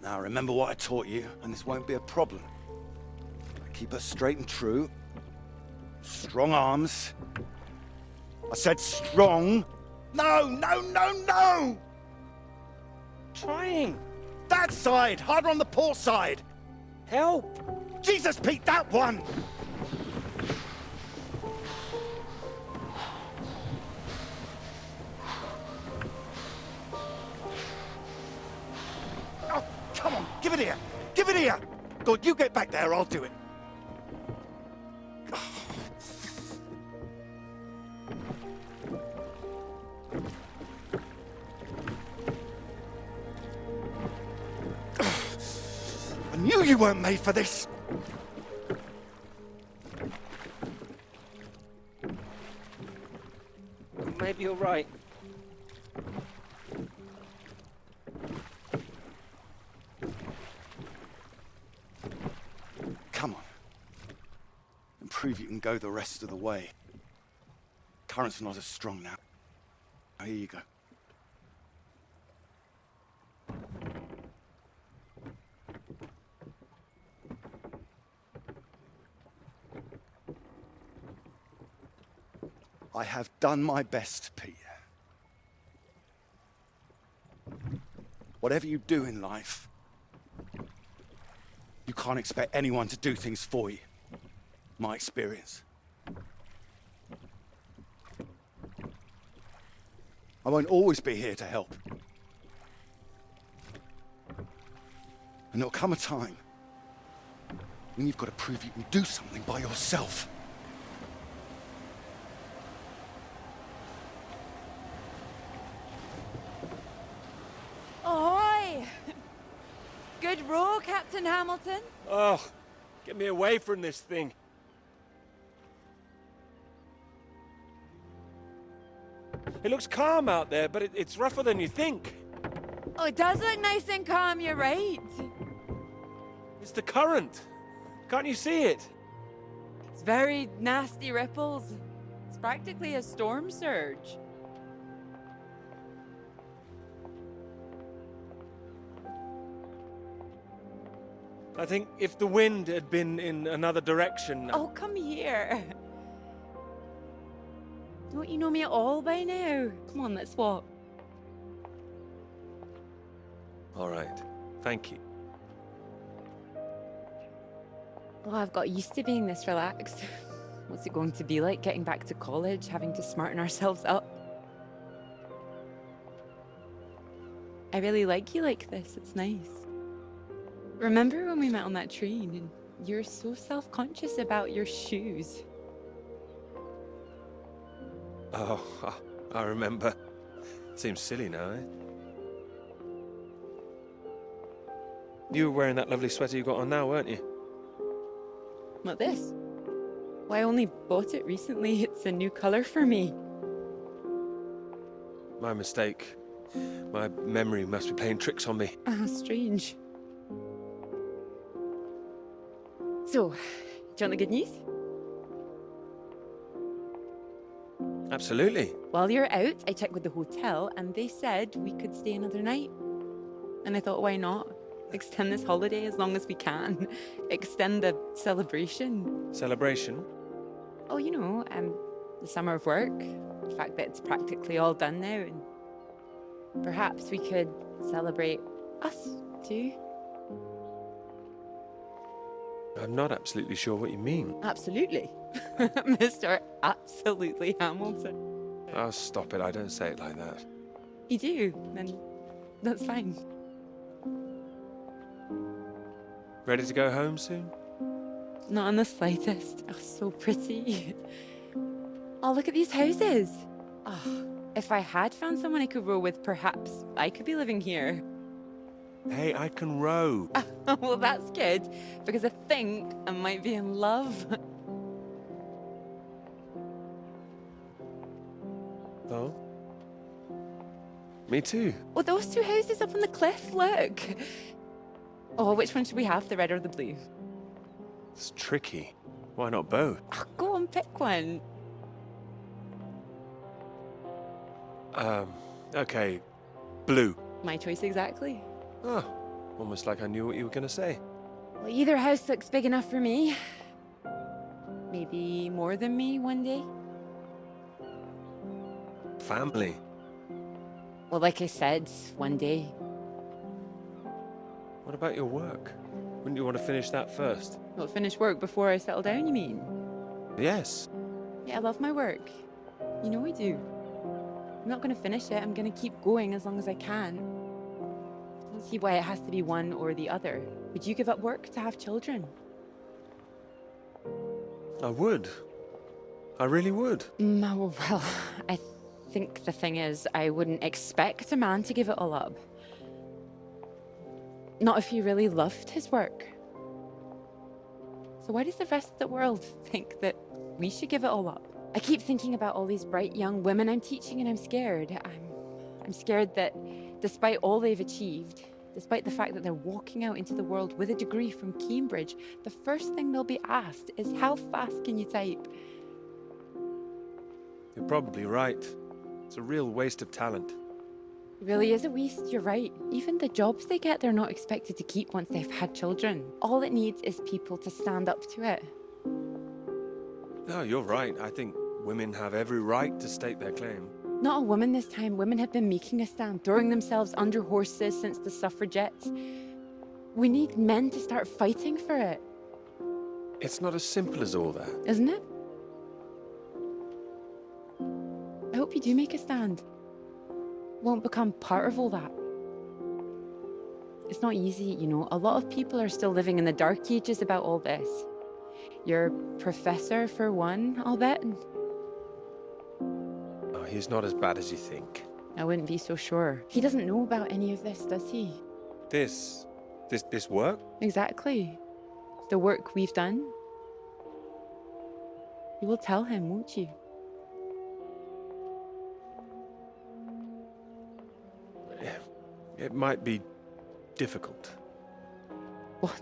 Now, remember what I taught you, and this won't be a problem. Keep her straight and true. Strong arms. I said strong. No, no, no, no! Trying. That side! Harder on the port side! Help! Jesus, Pete, that one! Oh, come on, give it here! Give it here! God, you get back there, I'll do it. I knew you weren't made for this! Maybe you're right. prove you can go the rest of the way. Current's not as strong now. Here you go. I have done my best, Peter. Whatever you do in life, you can't expect anyone to do things for you. My experience. I won't always be here to help. And there'll come a time when you've got to prove you can do something by yourself. Ahoy! Good row, Captain Hamilton. Oh, get me away from this thing. It looks calm out there, but it's rougher than you think. Oh, it does look nice and calm, you're right. It's the current. Can't you see it? It's very nasty ripples. It's practically a storm surge. I think if the wind had been in another direction... Oh, come here. Don't you know me at all by now? Come on, let's walk. All right. Thank you. Well, I've got used to being this relaxed. What's it going to be like getting back to college, having to smarten ourselves up? I really like you like this. It's nice. Remember when we met on that train and you were so self-conscious about your shoes? Oh, I remember. Seems silly now, eh? You were wearing that lovely sweater you got on now, weren't you? Not this. Well, I only bought it recently. It's a new color for me. My mistake. My memory must be playing tricks on me. Ah, strange. So, do you want the good news? Absolutely. While you're out, I checked with the hotel and they said we could stay another night. And I thought, why not? Extend this holiday as long as we can. Extend the celebration. Celebration? Oh, you know, the summer of work. The fact that it's practically all done now. And perhaps we could celebrate us too. I'm not absolutely sure what you mean. Absolutely. Mr. Absolutely Hamilton. Oh, stop it. I don't say it like that. You do, and that's fine. Ready to go home soon? Not in the slightest. Oh, so pretty. Oh, look at these houses. Oh, if I had found someone I could row with, perhaps I could be living here. Hey, I can row. Well, that's good, because I think I might be in love. Oh? Me too. Oh, those two houses up on the cliff, look. Oh, which one should we have, the red or the blue? It's tricky. Why not both? Oh, go on, pick one. Okay. Blue. My choice exactly. Oh, almost like I knew what you were going to say. Well, either house looks big enough for me. Maybe more than me one day. Family. Well, like I said, one day. What about your work? Wouldn't you want to finish that first? Not finish work before I settle down, you mean? Yes. Yeah, I love my work. You know I do. I'm not going to finish it. I'm going to keep going as long as I can. I don't see why it has to be one or the other. Would you give up work to have children? I would. I really would. No, well, I think the thing is, I wouldn't expect a man to give it all up. Not if he really loved his work. So why does the rest of the world think that we should give it all up? I keep thinking about all these bright young women I'm teaching and I'm scared. I'm scared that despite all they've achieved, Despite the fact that they're walking out into the world with a degree from Cambridge, the first thing they'll be asked is, how fast can you type? You're probably right. It's a real waste of talent. It really is a waste, you're right. Even the jobs they get, they're not expected to keep once they've had children. All it needs is people to stand up to it. No, you're right. I think women have every right to stake their claim. Not a woman this time. Women have been making a stand, throwing themselves under horses since the suffragettes. We need men to start fighting for it. It's not as simple as all that. Isn't it? I hope you do make a stand. Won't become part of all that. It's not easy, you know. A lot of people are still living in the dark ages about all this. Your professor, for one, I'll bet. Oh, he's not as bad as you think. I wouldn't be so sure. He doesn't know about any of this, does he? This work? Exactly. The work we've done. You will tell him, won't you? It might be difficult. What?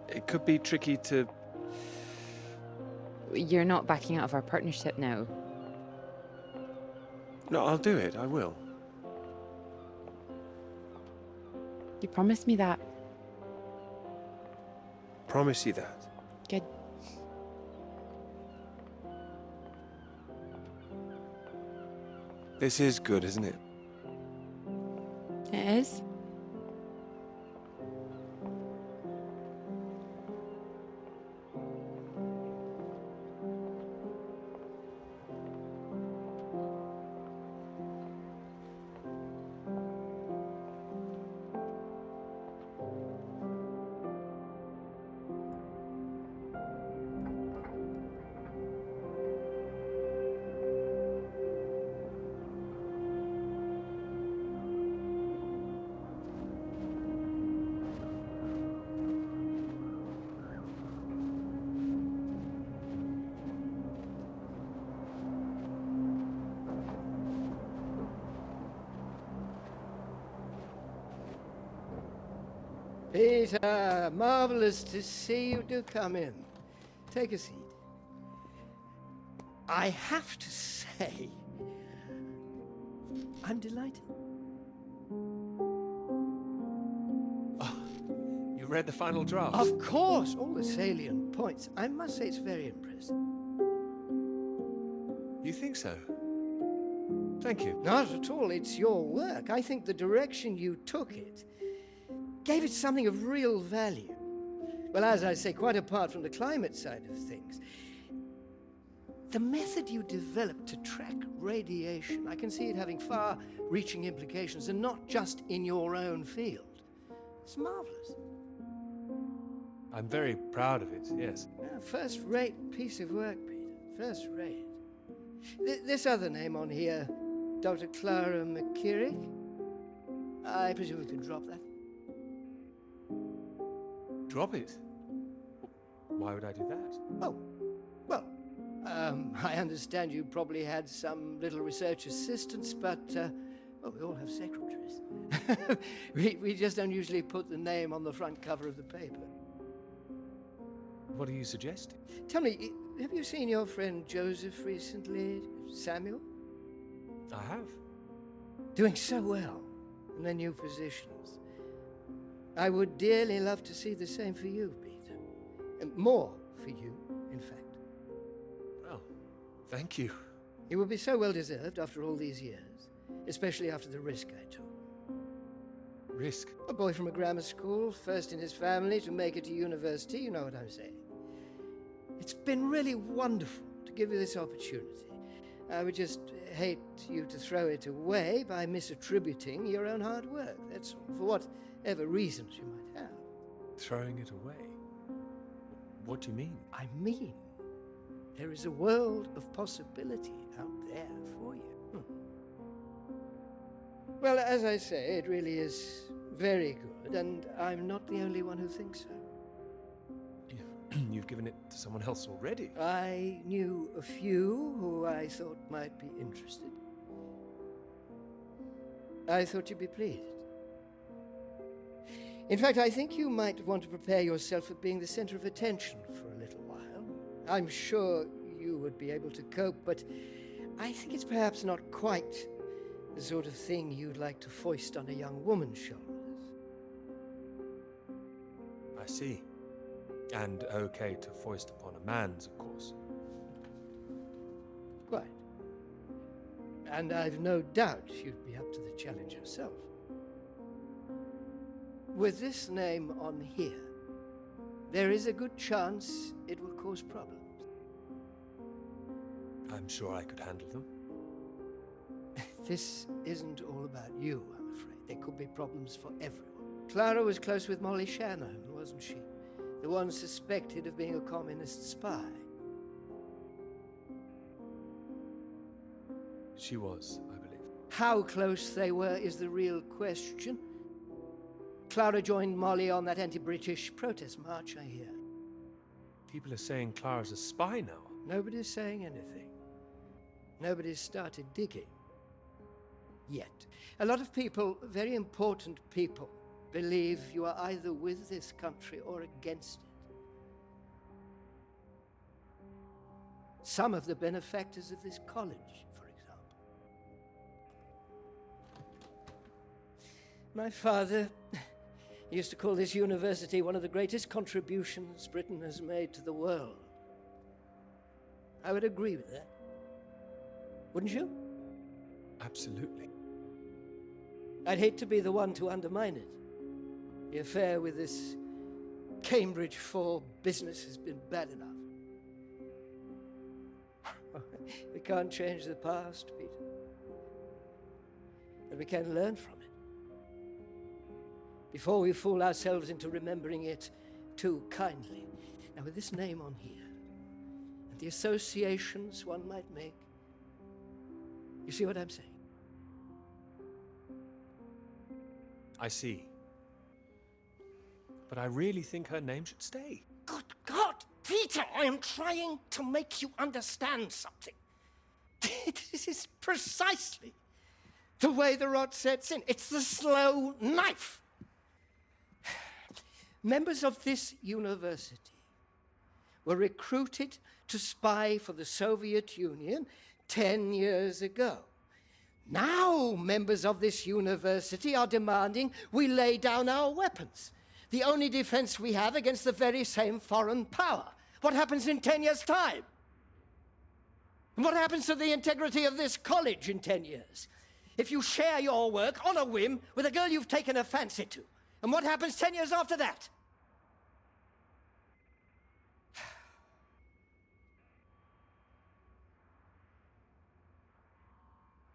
It could be tricky to... You're not backing out of our partnership now. No, I'll do it. I will. You promised me that. Promise you that. Good. This is good, isn't it? It is. Peter, marvellous to see you. Do come in. Take a seat. I have to say, I'm delighted. You read the final draft? Of course, all the salient points. I must say it's very impressive. You think so? Thank you. Not at all. It's your work. I think the direction you took it gave it something of real value. Well, as I say, quite apart from the climate side of things, the method you developed to track radiation, I can see it having far-reaching implications, and not just in your own field. It's marvelous. I'm very proud of it, yes. First-rate piece of work, Peter. First-rate. This other name on here, Dr. Clara McKirrick, I presume we can drop that. Drop it? Why would I do that? Oh, well, I understand you probably had some little research assistants, but, well, we all have secretaries. we just don't usually put the name on the front cover of the paper. What are you suggesting? Tell me, have you seen your friend Joseph recently, Samuel? I have. Doing so well in their new positions. I would dearly love to see the same for you, Peter. And more for you, in fact. Well, thank you. It would be so well deserved after all these years, especially after the risk I took. Risk? A boy from a grammar school, first in his family to make it to university, you know what I'm saying. It's been really wonderful to give you this opportunity. I would just hate you to throw it away by misattributing your own hard work, that's all, for whatever reasons you might have. Throwing it away? What do you mean? I mean, there is a world of possibility out there for you. Well, as I say, it really is very good, and I'm not the only one who thinks so. You've given it to someone else already? I knew a few who I thought might be interested. I thought you'd be pleased. In fact, I think you might want to prepare yourself for being the center of attention for a little while. I'm sure you would be able to cope, but I think it's perhaps not quite the sort of thing you'd like to foist on a young woman's shoulders. I see. And okay to foist upon a man's, of course. Quite. And I've no doubt you'd be up to the challenge yourself. With this name on here, there is a good chance it will cause problems. I'm sure I could handle them. This isn't all about you, I'm afraid. There could be problems for everyone. Clara was close with Molly Shanahan, wasn't she? The one suspected of being a communist spy. She was, I believe. How close they were is the real question. Clara joined Molly on that anti-British protest march, I hear. People are saying Clara's a spy now. Nobody's saying anything. Nobody's started digging. Yet. A lot of people, very important people, believe you are either with this country or against it. Some of the benefactors of this college, for example. My father used to call this university one of the greatest contributions Britain has made to the world. I would agree with that. Wouldn't you? Absolutely. I'd hate to be the one to undermine it. The affair with this Cambridge 4 business has been bad enough. We can't change the past, Peter. But we can learn from it. Before we fool ourselves into remembering it too kindly. Now, with this name on here, and the associations one might make, you see what I'm saying? I see. But I really think her name should stay. Good God, Peter, I am trying to make you understand something. This is precisely the way the rot sets in. It's the slow knife. Members of this university were recruited to spy for the Soviet Union 10 years ago. Now members of this university are demanding we lay down our weapons. The only defense we have against the very same foreign power. What happens in 10 years' time? And what happens to the integrity of this college in 10 years? If you share your work on a whim with a girl you've taken a fancy to, and what happens 10 years after that?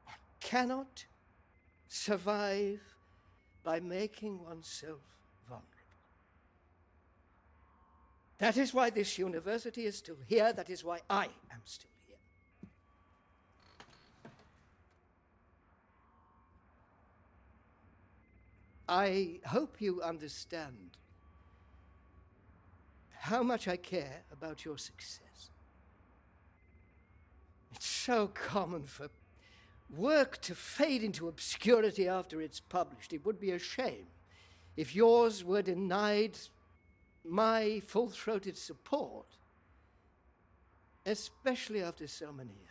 One cannot survive by making oneself vulnerable. That is why this university is still here. That is why I am still here. I hope you understand how much I care about your success. It's so common for work to fade into obscurity after it's published. It would be a shame if yours were denied my full-throated support, especially after so many years.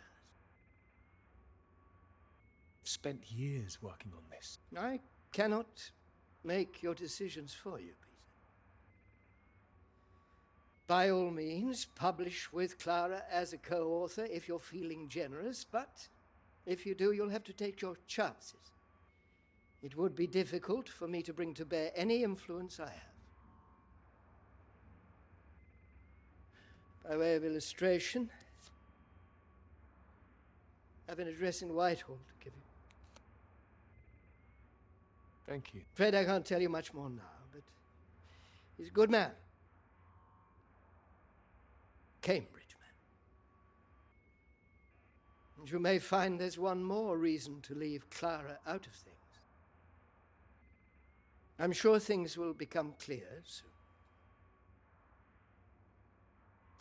I've spent years working on this. I cannot make your decisions for you, Peter. By all means, publish with Clara as a co-author if you're feeling generous, but if you do, you'll have to take your chances. It would be difficult for me to bring to bear any influence I have. By way of illustration, I have an address in Whitehall to give you. Thank you. Afraid I can't tell you much more now, but he's a good man. Cambridge man. And you may find there's one more reason to leave Clara out of things. I'm sure things will become clear soon.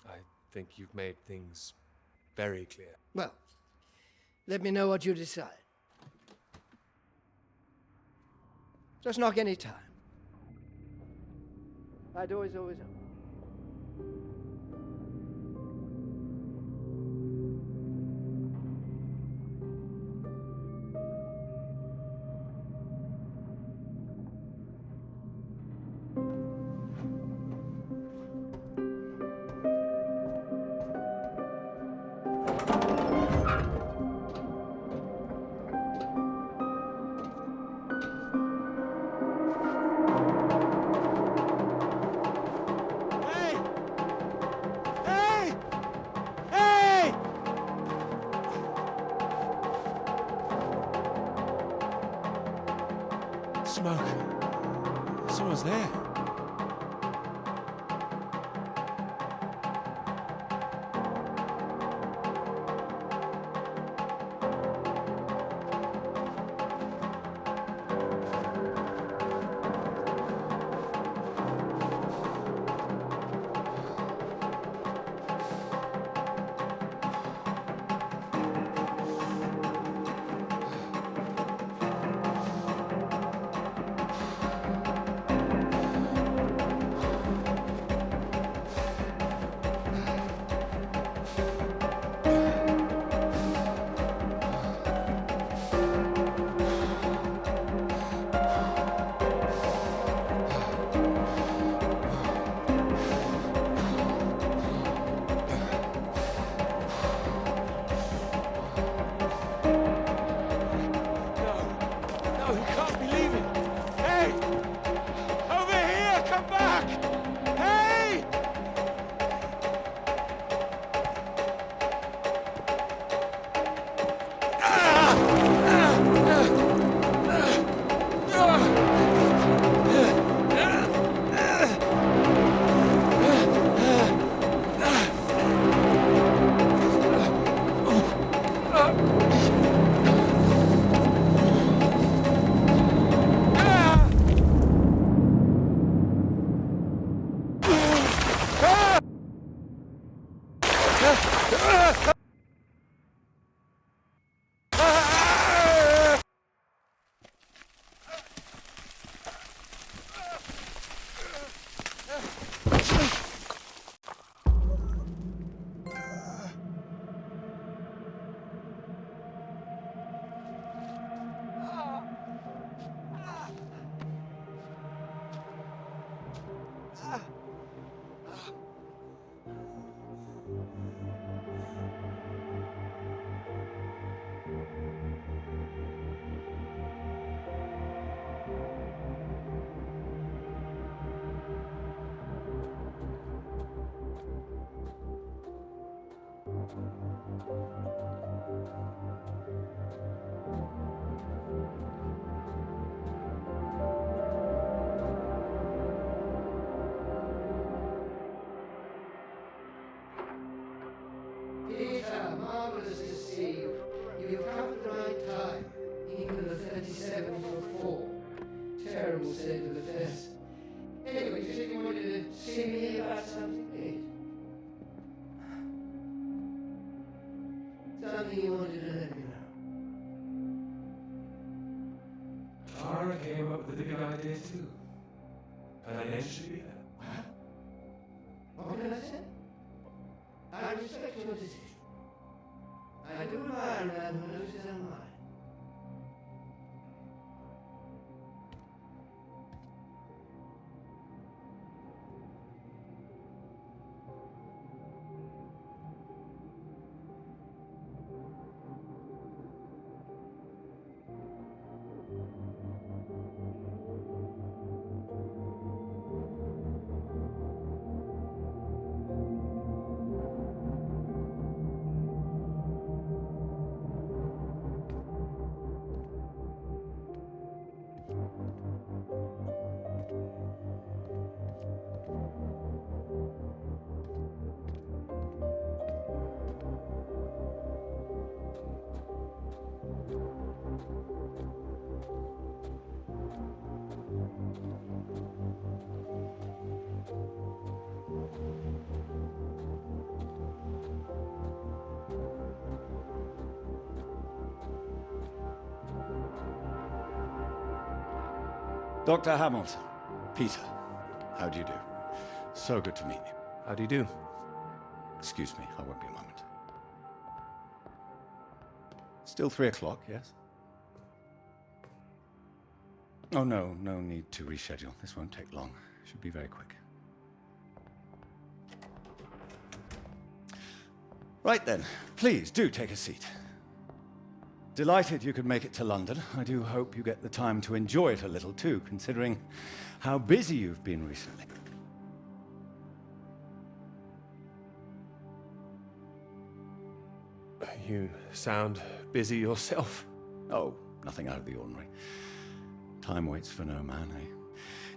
I think you've made things very clear. Well, let me know what you decide. Just knock any time. My door is always open. Smoke. Someone's there. No, you can't be leaving. Hey! Over here! Come back! Hey! Peter, marvelous to see you. You've come at the right time. Even the 37 for 4. Terrible state of affairs. Anyway, you said you wanted to see me about something, please. Something you wanted to let me know. Tara came up with the big idea too. Financially, What can I say? I respect your decision. I do admire a man who knows his own mind. Dr. Hamilton. Peter, how do you do? So good to meet you. How do you do? Excuse me, I won't be a moment. Still 3 o'clock, yes? Oh, no need to reschedule. This won't take long. Should be very quick. Right then, please do take a seat. Delighted you could make it to London. I do hope you get the time to enjoy it a little too, considering how busy you've been recently. You sound busy yourself. Oh, nothing out of the ordinary. Time waits for no man, eh?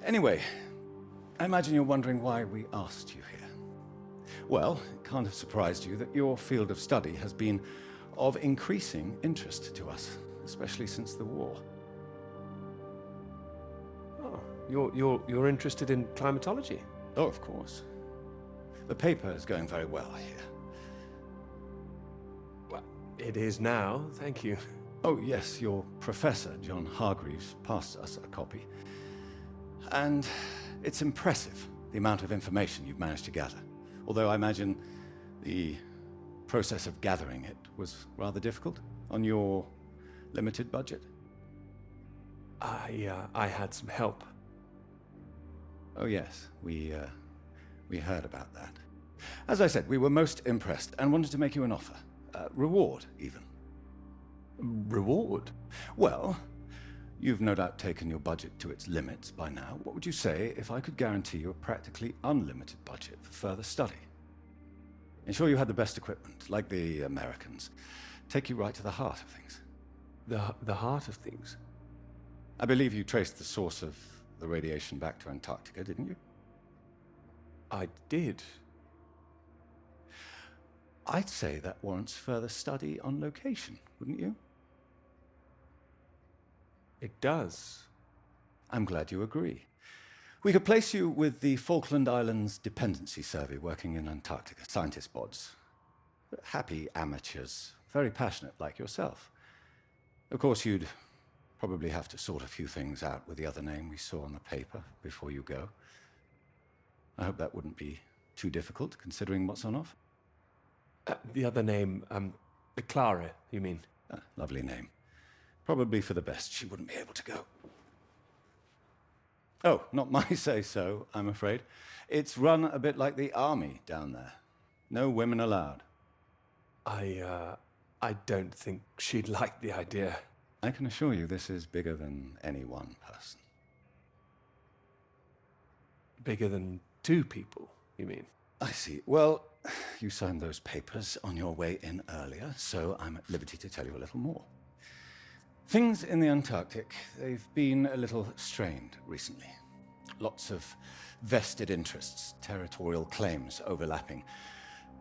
Anyway, I imagine you're wondering why we asked you here. Well, it can't have surprised you that your field of study has been of increasing interest to us, especially since the war. Oh, you're interested in climatology? Oh, of course. The paper is going very well, I hear. Well, it is now, thank you. Oh, yes, your professor, John Hargreaves, passed us a copy. And it's impressive, the amount of information you've managed to gather. Although I imagine the process of gathering it was rather difficult on your limited budget. I had some help. Oh, yes, we heard about that. As I said, we were most impressed and wanted to make you an offer. Reward, even. Reward? Well, you've no doubt taken your budget to its limits by now. What would you say if I could guarantee you a practically unlimited budget for further study? Ensure you had the best equipment, like the Americans. Take you right to the heart of things. The heart of things? I believe you traced the source of the radiation back to Antarctica, didn't you? I did. I'd say that warrants further study on location, wouldn't you? It does. I'm glad you agree. We could place you with the Falkland Islands Dependency Survey working in Antarctica, scientist bods. Happy amateurs, very passionate like yourself. Of course, you'd probably have to sort a few things out with the other name we saw on the paper before you go. I hope that wouldn't be too difficult, considering what's on offer. The other name, the Clara, you mean? Lovely name. Probably for the best she wouldn't be able to go. Oh, not my say-so, I'm afraid. It's run a bit like the army down there. No women allowed. I don't think she'd like the idea. I can assure you this is bigger than any one person. Bigger than 2 people, you mean? I see. Well, you signed those papers on your way in earlier, so I'm at liberty to tell you a little more. Things in the Antarctic, they've been a little strained recently. Lots of vested interests, territorial claims overlapping.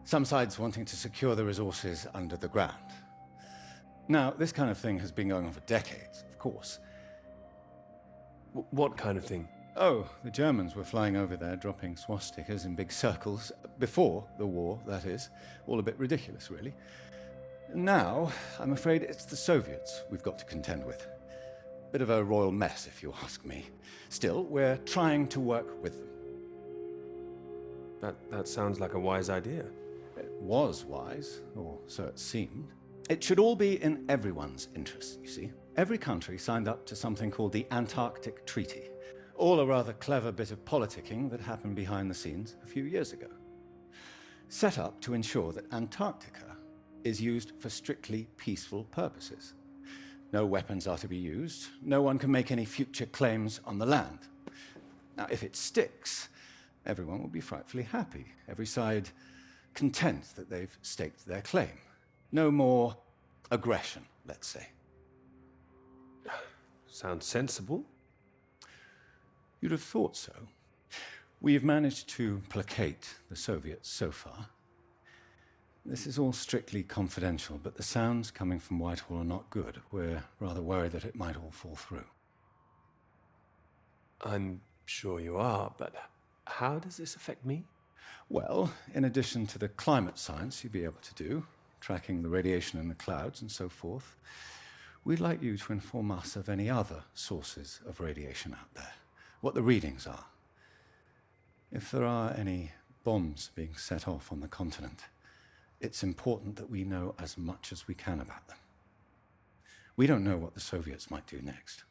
Some sides wanting to secure the resources under the ground. Now, this kind of thing has been going on for decades, of course. What kind of thing? Oh, the Germans were flying over there, dropping swastikas in big circles. Before the war, that is. All a bit ridiculous, really. Now, I'm afraid it's the Soviets we've got to contend with. Bit of a royal mess, if you ask me. Still, we're trying to work with them. That sounds like a wise idea. It was wise, or so it seemed. It should all be in everyone's interest, you see. Every country signed up to something called the Antarctic Treaty. All a rather clever bit of politicking that happened behind the scenes a few years ago. Set up to ensure that Antarctica is used for strictly peaceful purposes. No weapons are to be used. No one can make any future claims on the land. Now, if it sticks, everyone will be frightfully happy. Every side content that they've staked their claim. No more aggression, let's say. Sounds sensible. You'd have thought so. We've managed to placate the Soviets so far. This is all strictly confidential, but the sounds coming from Whitehall are not good. We're rather worried that it might all fall through. I'm sure you are, but how does this affect me? Well, in addition to the climate science you'd be able to do, tracking the radiation in the clouds and so forth, we'd like you to inform us of any other sources of radiation out there, what the readings are. If there are any bombs being set off on the continent, it's important that we know as much as we can about them. We don't know what the Soviets might do next.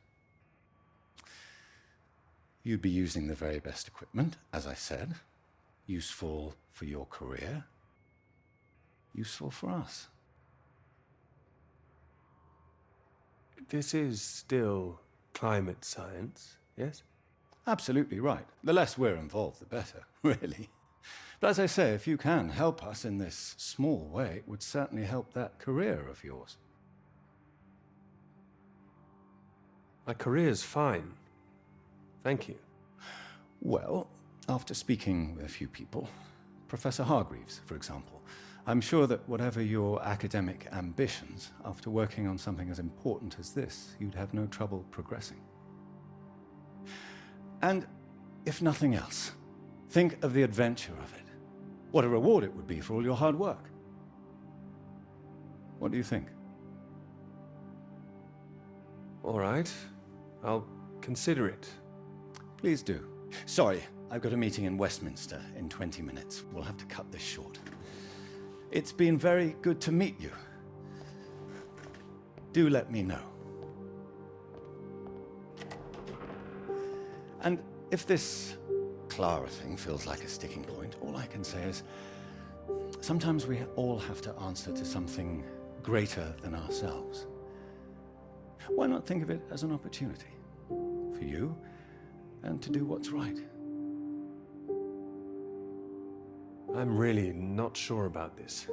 You'd be using the very best equipment, as I said. Useful for your career. Useful for us. This is still climate science, yes? Absolutely right. The less we're involved, the better, really. But as I say, if you can help us in this small way, it would certainly help that career of yours. My career's fine. Thank you. Well, after speaking with a few people, Professor Hargreaves, for example, I'm sure that whatever your academic ambitions, after working on something as important as this, you'd have no trouble progressing. And if nothing else, think of the adventure of it. What a reward it would be for all your hard work. What do you think? All right. I'll consider it. Please do. Sorry, I've got a meeting in Westminster in 20 minutes. We'll have to cut this short. It's been very good to meet you. Do let me know. And if this Clara thing feels like a sticking point, all I can say is sometimes we all have to answer to something greater than ourselves. Why not think of it as an opportunity for you and to do what's right? I'm really not sure about this.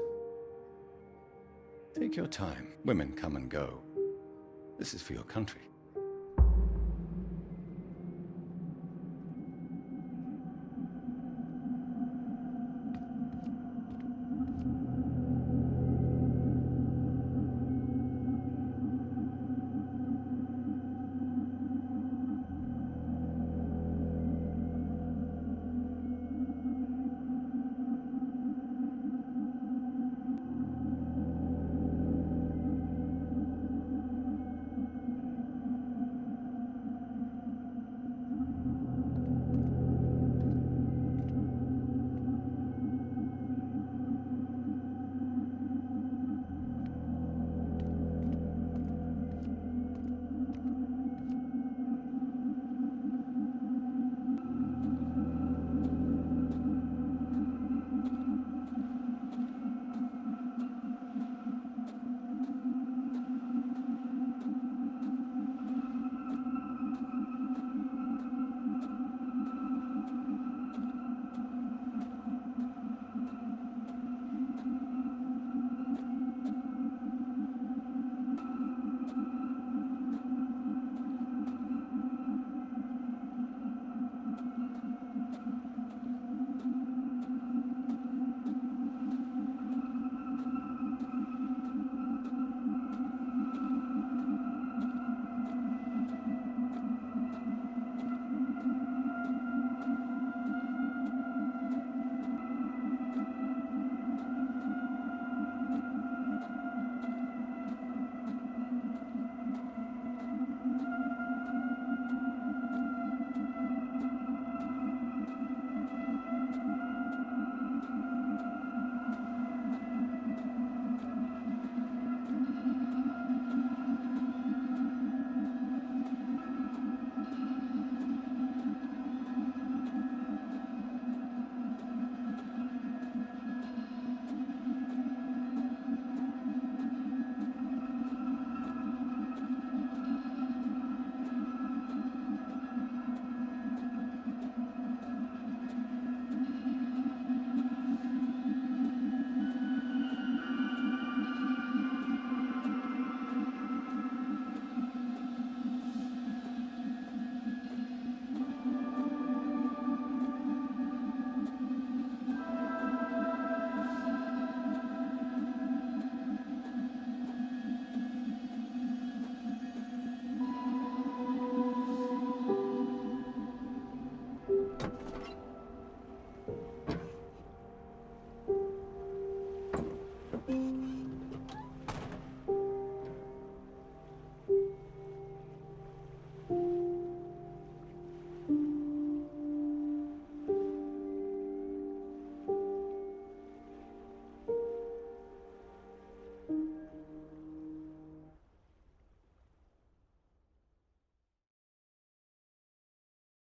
Take your time. Women come and go. This is for your country.